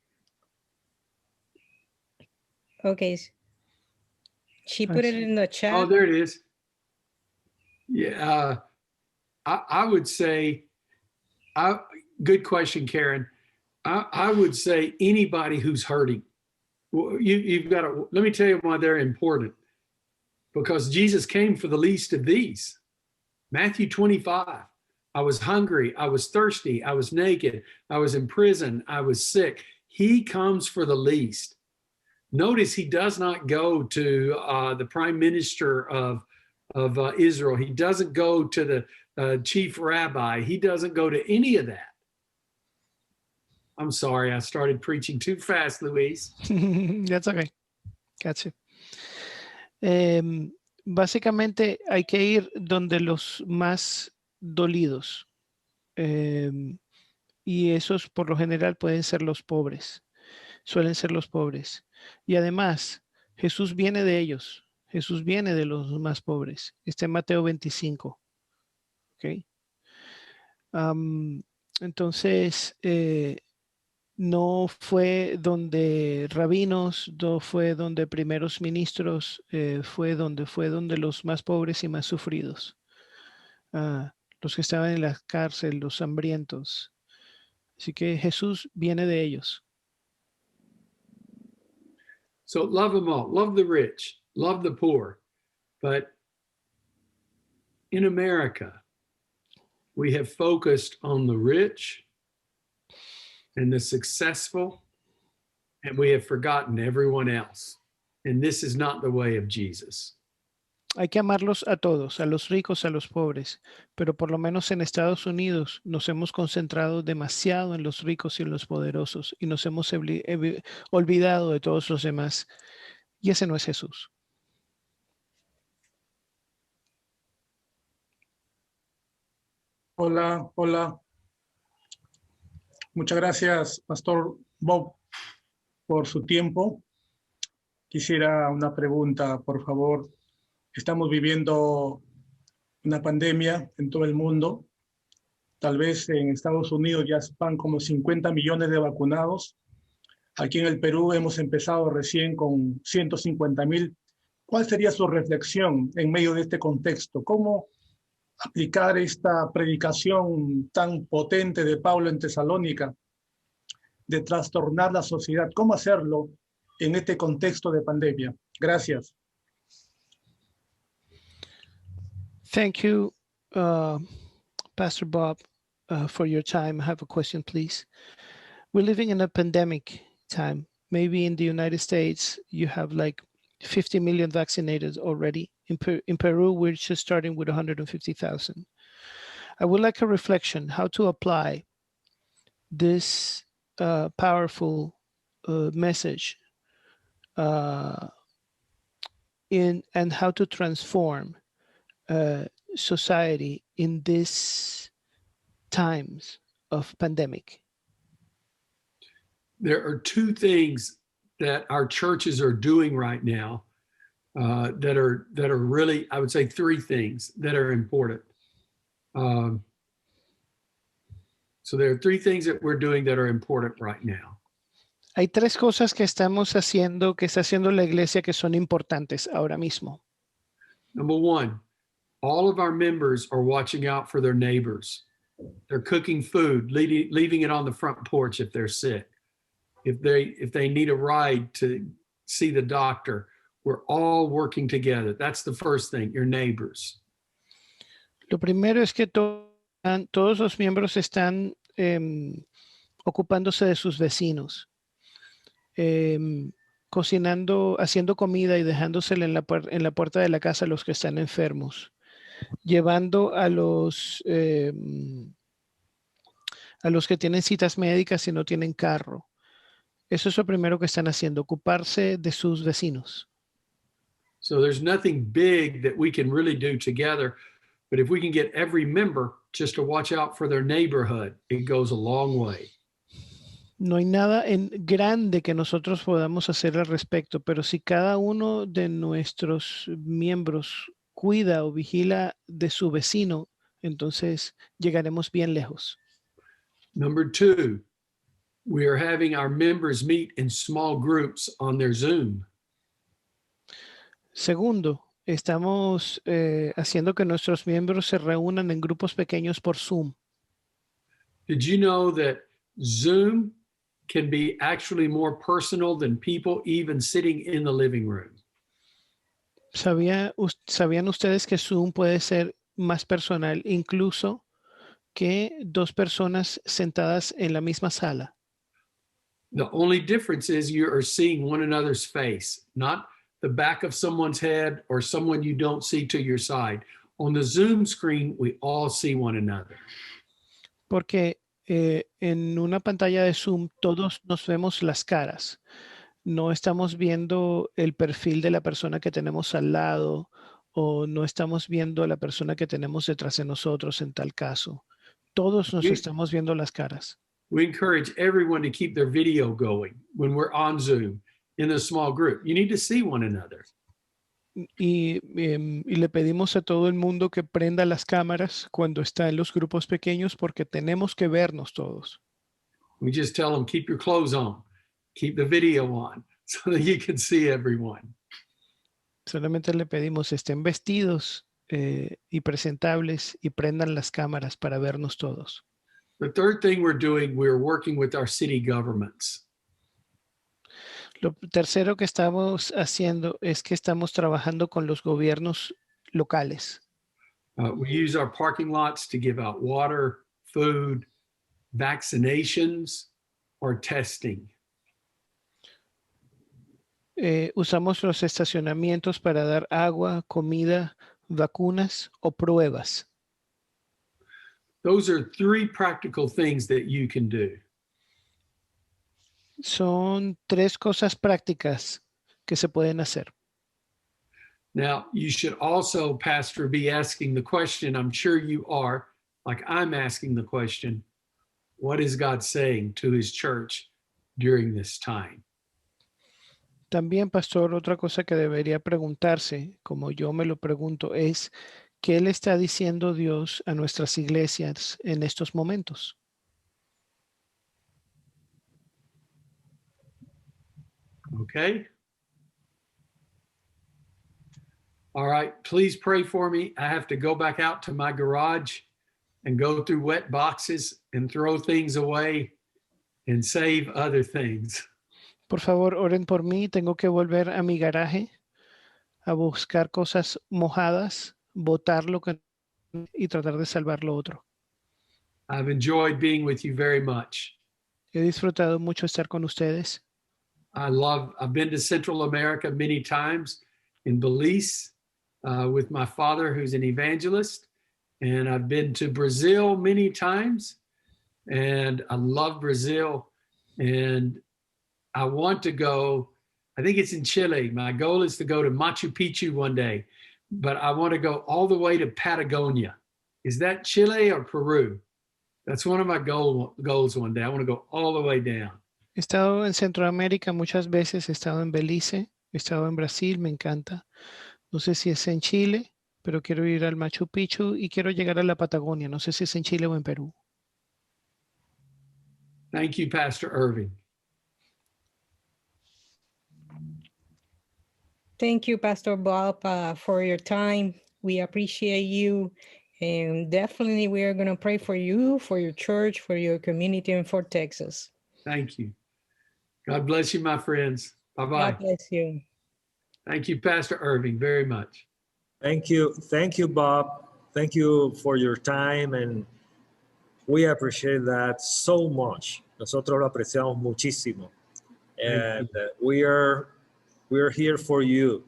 Speaker 5: Okay. She put it in the chat.
Speaker 6: Oh, there it is. Yeah, I would say, good question, Karen. I would say anybody who's hurting. You've got to, let me tell you why they're important. Because Jesus came for the least of these. Matthew 25, I was hungry, I was thirsty, I was naked, I was in prison, I was sick. He comes for the least. Notice he does not go to the prime minister of Israel. He doesn't go to the chief rabbi. He doesn't go to any of that. I'm sorry, I started preaching too fast, Luis.
Speaker 7: That's okay. Gotcha. Básicamente hay que ir donde los más dolidos. Y esos por lo general pueden ser los pobres. Suelen ser los pobres. Y además, Jesús viene de ellos. Jesús viene de los más pobres. Está en Mateo 25. ¿Okay? Entonces, no fue donde rabinos, no fue donde primeros ministros, fue donde los más pobres y más sufridos. Los que estaban en la cárcel, los hambrientos. Así que Jesús viene de ellos.
Speaker 6: So love them all. Love the rich. Love the poor. But in America, we have focused on the rich and the successful, and we have forgotten everyone else. And this is not the way of Jesus.
Speaker 7: Hay que amarlos a todos, a los ricos, a los pobres, pero por lo menos en Estados Unidos nos hemos concentrado demasiado en los ricos y en los poderosos y nos hemos olvidado de todos los demás. Y ese no es Jesús.
Speaker 11: Hola, hola. Muchas gracias, Pastor Bob, por su tiempo. Quisiera una pregunta, por favor. Estamos viviendo una pandemia en todo el mundo. Tal vez en Estados Unidos ya van como 50 millones de vacunados. Aquí en el Perú hemos empezado recién con 150,000. ¿Cuál sería su reflexión en medio de este contexto? ¿Cómo aplicar esta predicación tan potente de Pablo en Tesalónica de trastornar la sociedad? ¿Cómo hacerlo en este contexto de pandemia? Gracias.
Speaker 7: Thank you, Pastor Bob, for your time. I have a question, please. We're living in a pandemic time. Maybe in the United States, you have like 50 million vaccinated already. In Peru, we're just starting with 150,000. I would like a reflection, how to apply this powerful message and how to transform society in these times of pandemic.
Speaker 6: There are two things that our churches are doing right now that are really, I would say three things that are important. So there are three things that we're doing that are important right now.
Speaker 7: Hay tres cosas que estamos haciendo, que está haciendo la iglesia que son importantes ahora mismo.
Speaker 6: Number one, all of our members are watching out for their neighbors. They're cooking food, leaving it on the front porch if they're sick. If they need a ride to see the doctor, we're all working together. That's the first thing, your neighbors.
Speaker 7: Lo primero es que todos los miembros están ocupándose de sus vecinos, cocinando, haciendo comida y dejándosela en la puerta de la casa a los que están enfermos, llevando a los que tienen citas médicas y no tienen carro. Eso es lo primero que están haciendo, ocuparse de sus vecinos.
Speaker 6: So there's nothing big that we can really do together, but if we can get every member just to watch out for their neighborhood, it goes a long way.
Speaker 7: No hay nada en grande que nosotros podamos hacer al respecto, pero si cada uno de nuestros miembros cuida o vigila de su vecino, entonces llegaremos bien lejos.
Speaker 6: Number 2, we are having our members meet in small groups on their Zoom.
Speaker 7: Segundo, estamos haciendo que nuestros miembros se reúnan en grupos pequeños por Zoom.
Speaker 6: Did you know that Zoom can be actually more personal than people even sitting in the living room?
Speaker 7: ¿Sabían ustedes que Zoom puede ser más personal incluso que dos personas sentadas en la misma sala?
Speaker 6: The only difference is you are seeing one another's face, not the back of someone's head or someone you don't see to your side. On the Zoom screen, we all see one another.
Speaker 7: Porque en una pantalla de Zoom todos nos vemos las caras. No estamos viendo el perfil de la persona que tenemos al lado o no estamos viendo a la persona que tenemos detrás de nosotros en tal caso. Todos nos estamos viendo las caras.
Speaker 6: We encourage everyone to keep their video going when we're on Zoom in a small group. You need to see one another.
Speaker 7: Y le pedimos a todo el mundo que prenda las cámaras cuando está en los grupos pequeños porque tenemos que vernos todos.
Speaker 6: We just tell them, keep your clothes on, keep the video on so that you can see everyone.
Speaker 7: Solamente le pedimos estén vestidos y presentables y prendan las cámaras para vernos todos.
Speaker 6: The third thing we're doing, we're working with our city governments.
Speaker 7: Lo tercero que estamos haciendo es que estamos trabajando con los gobiernos locales.
Speaker 6: We use our parking lots to give out water, food, vaccinations, or testing.
Speaker 7: Usamos los estacionamientos para dar agua, comida, vacunas o pruebas.
Speaker 6: Those are 3 practical things that you can do.
Speaker 7: Son 3 cosas prácticas que se pueden hacer.
Speaker 6: Now, you should also, Pastor, be asking the question, I'm sure you are, like I'm asking the question, what is God saying to his church during this time?
Speaker 7: También, pastor, otra cosa que debería preguntarse, como yo me lo pregunto, es ¿qué le está diciendo Dios a nuestras iglesias en estos momentos?
Speaker 6: Okay. All right, please pray for me. I have to go back out to my garage and go through wet boxes and throw things away and save other things.
Speaker 7: Por favor, oren por mí. Tengo que volver a mi garaje a buscar cosas mojadas, botar lo que y tratar de salvar lo otro.
Speaker 6: I've enjoyed being with you very much.
Speaker 7: He disfrutado mucho estar con ustedes.
Speaker 6: I've been to Central America many times in Belize with my father, who's an evangelist. And I've been to Brazil many times. And I love Brazil. And I want to go, I think it's in Chile. My goal is to go to Machu Picchu one day. But I want to go all the way to Patagonia. Is that Chile or Peru? That's one of my goals one day. I want to go all the way down.
Speaker 7: He estado en Centroamérica muchas veces, he estado en Belice, he estado en Brasil, me encanta. No sé si es en Chile, pero quiero ir al Machu Picchu y quiero llegar a la Patagonia. No sé si es en Chile o en Perú.
Speaker 6: Thank you, Pastor Irving.
Speaker 5: Thank you, Pastor Bob, for your time. We appreciate you. And definitely we are going to pray for you, for your church, for your community, and for Texas.
Speaker 6: Thank you. God bless you, my friends. Bye-bye.
Speaker 5: God bless you.
Speaker 6: Thank you, Pastor Irving, very much.
Speaker 1: Thank you. Thank you, Bob. Thank you for your time, and we appreciate that so much. Nosotros lo apreciamos muchísimo. And we are here for you.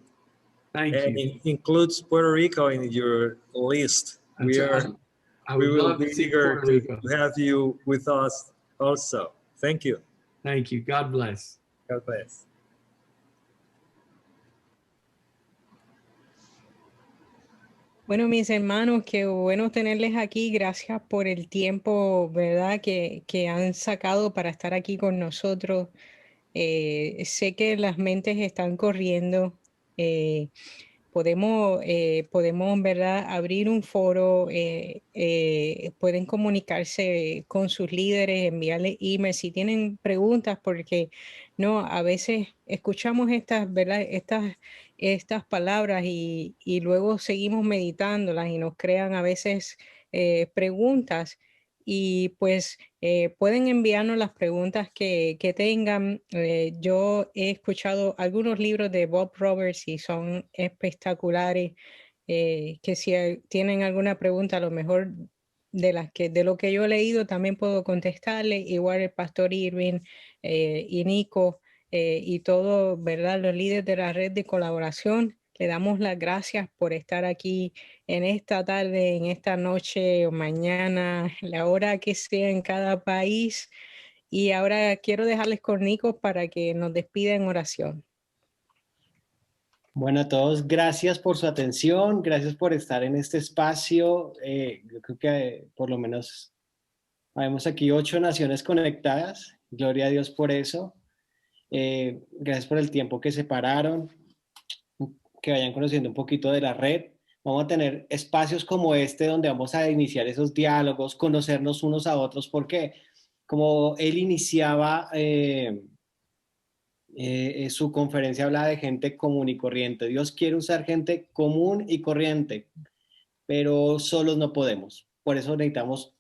Speaker 6: Thank you.
Speaker 1: It includes Puerto Rico in your list. We will be eager to have you with us also. Thank you.
Speaker 6: Thank you. God bless.
Speaker 1: God bless.
Speaker 5: Bueno, mis hermanos, qué bueno tenerles aquí. Gracias por el tiempo, ¿verdad?, que han sacado para estar aquí con nosotros. Sé que las mentes están corriendo. Podemos, ¿verdad?, abrir un foro. Pueden comunicarse con sus líderes, enviarle email si tienen preguntas, porque no, a veces escuchamos estas, ¿verdad?, estas palabras y luego seguimos meditándolas y nos crean a veces preguntas. Y pues pueden enviarnos las preguntas que tengan. Yo he escuchado algunos libros de Bob Roberts y son espectaculares. Que si tienen alguna pregunta, a lo mejor de lo que yo he leído, también puedo contestarle. Igual el pastor Irving y Nico y todos, ¿verdad?, los líderes de la red de colaboración. Le damos las gracias por estar aquí en esta tarde, en esta noche o mañana, la hora que sea en cada país. Y ahora quiero dejarles con Nico para que nos despida en oración.
Speaker 4: Bueno, a todos, gracias por su atención, gracias por estar en este espacio. Yo creo que por lo menos vemos aquí 8 naciones conectadas. Gloria a Dios por eso. Gracias por el tiempo que separaron, que vayan conociendo un poquito de la red. Vamos a tener espacios como este donde vamos a iniciar esos diálogos, conocernos unos a otros, porque como él iniciaba su conferencia, hablaba de gente común y corriente. Dios quiere usar gente común y corriente, pero solos no podemos. Por eso necesitamos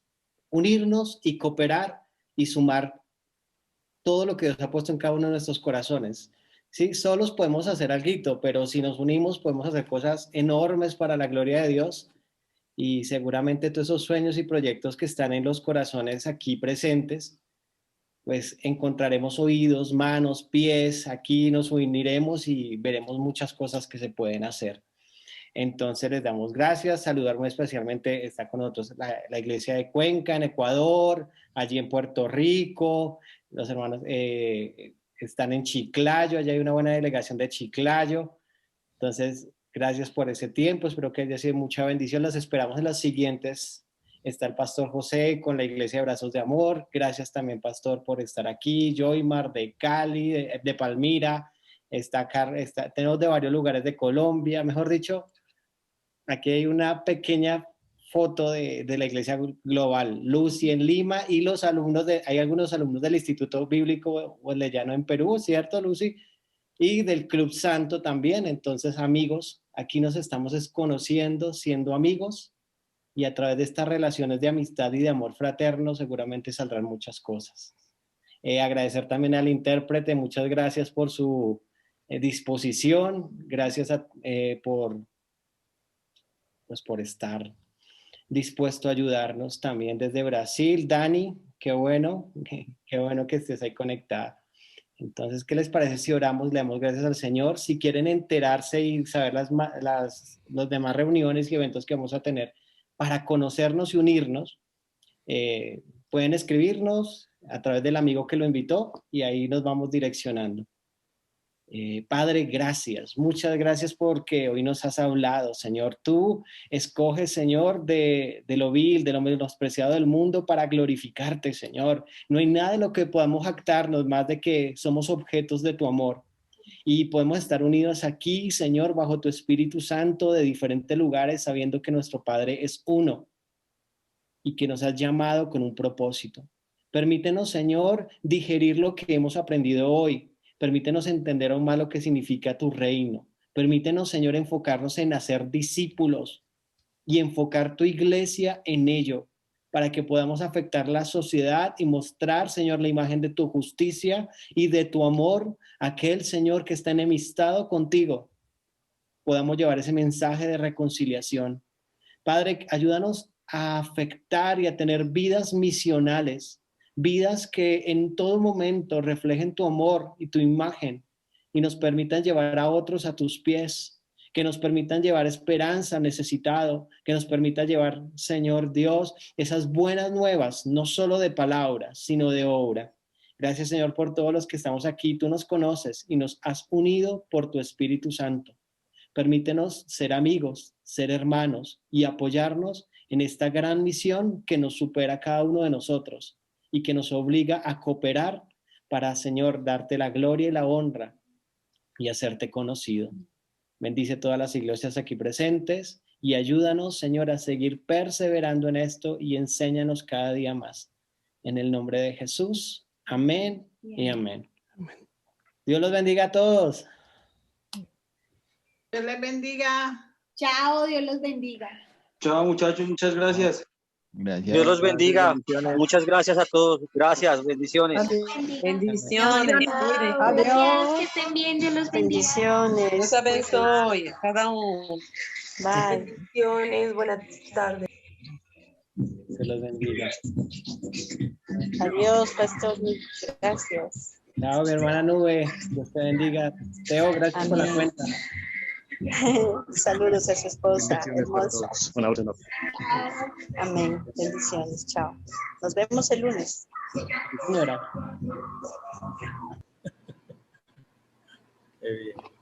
Speaker 4: unirnos y cooperar y sumar todo lo que Dios ha puesto en cada uno de nuestros corazones. Sí, solos podemos hacer algo, pero si nos unimos podemos hacer cosas enormes para la gloria de Dios, y seguramente todos esos sueños y proyectos que están en los corazones aquí presentes, pues encontraremos oídos, manos, pies, aquí nos uniremos y veremos muchas cosas que se pueden hacer. Entonces les damos gracias, saludar muy especialmente, está con nosotros la iglesia de Cuenca en Ecuador, allí en Puerto Rico, los hermanos están en Chiclayo, allá hay una buena delegación de Chiclayo. Entonces, gracias por ese tiempo, espero que haya sido mucha bendición, los esperamos en las siguientes. Está el pastor José con la iglesia de Brazos de Amor, gracias también, pastor, por estar aquí. Joymar de Cali, de Palmira, tenemos de varios lugares de Colombia, mejor dicho. Aquí hay una pequeña foto de la iglesia global, Lucy en Lima, y los alumnos hay algunos alumnos del Instituto Bíblico Bolellano en Perú, ¿cierto, Lucy? Y del Club Santo también. Entonces, amigos, aquí nos estamos conociendo, siendo amigos, y a través de estas relaciones de amistad y de amor fraterno seguramente saldrán muchas cosas. Agradecer también al intérprete, muchas gracias por su disposición, gracias por estar dispuesto a ayudarnos también desde Brasil. Dani, qué bueno que estés ahí conectada. Entonces, ¿qué les parece si oramos, le damos gracias al Señor? Si quieren enterarse y saber las demás reuniones y eventos que vamos a tener para conocernos y unirnos, pueden escribirnos a través del amigo que lo invitó y ahí nos vamos direccionando. Padre, gracias, muchas gracias porque hoy nos has hablado, Señor. Tú escoges, Señor, de lo vil, de lo menospreciado del mundo para glorificarte, Señor. No hay nada de lo que podamos jactarnos más de que somos objetos de tu amor y podemos estar unidos aquí, Señor, bajo tu Espíritu Santo de diferentes lugares, sabiendo que nuestro Padre es uno y que nos has llamado con un propósito. Permítenos, Señor, digerir lo que hemos aprendido hoy. Permítenos entender aún más lo que significa tu reino. Permítenos, Señor, enfocarnos en hacer discípulos y enfocar tu iglesia en ello, para que podamos afectar la sociedad y mostrar, Señor, la imagen de tu justicia y de tu amor a aquel, Señor, que está enemistado contigo. Podamos llevar ese mensaje de reconciliación. Padre, ayúdanos a afectar y a tener vidas misionales, vidas que en todo momento reflejen tu amor y tu imagen y nos permitan llevar a otros a tus pies, que nos permitan llevar esperanza al necesitado, que nos permita llevar, Señor Dios, esas buenas nuevas, no solo de palabras, sino de obra. Gracias, Señor, por todos los que estamos aquí. Tú nos conoces y nos has unido por tu Espíritu Santo. Permítenos ser amigos, ser hermanos y apoyarnos en esta gran misión que nos supera a cada uno de nosotros y que nos obliga a cooperar para, Señor, darte la gloria y la honra y hacerte conocido. Bendice todas las iglesias aquí presentes y ayúdanos, Señor, a seguir perseverando en esto y enséñanos cada día más. En el nombre de Jesús, amén y amén. Dios los bendiga a todos.
Speaker 12: Dios les bendiga.
Speaker 8: Chao, Dios los bendiga.
Speaker 13: Chao, muchachos, muchas gracias.
Speaker 14: Gracias.
Speaker 15: Dios los bendiga.
Speaker 1: Bendiciones.
Speaker 15: Muchas gracias a todos. Gracias, bendiciones.
Speaker 3: Bendiciones.
Speaker 16: Adiós, que estén bien, Dios los bendiga.
Speaker 3: Bendiciones. Dios abençoe hoy, cada uno. Bye. Bendiciones. Buenas tardes.
Speaker 4: Se los bendiga.
Speaker 3: Adiós, pastor. Gracias.
Speaker 4: Chao, mi hermana Nube. Dios te bendiga. Teo, gracias por la cuenta.
Speaker 3: Saludos a su esposa hermosa.
Speaker 15: Una buena noche.
Speaker 3: Amén. Bendiciones. Chao. Nos vemos el lunes.
Speaker 4: Señora.
Speaker 1: Qué bien.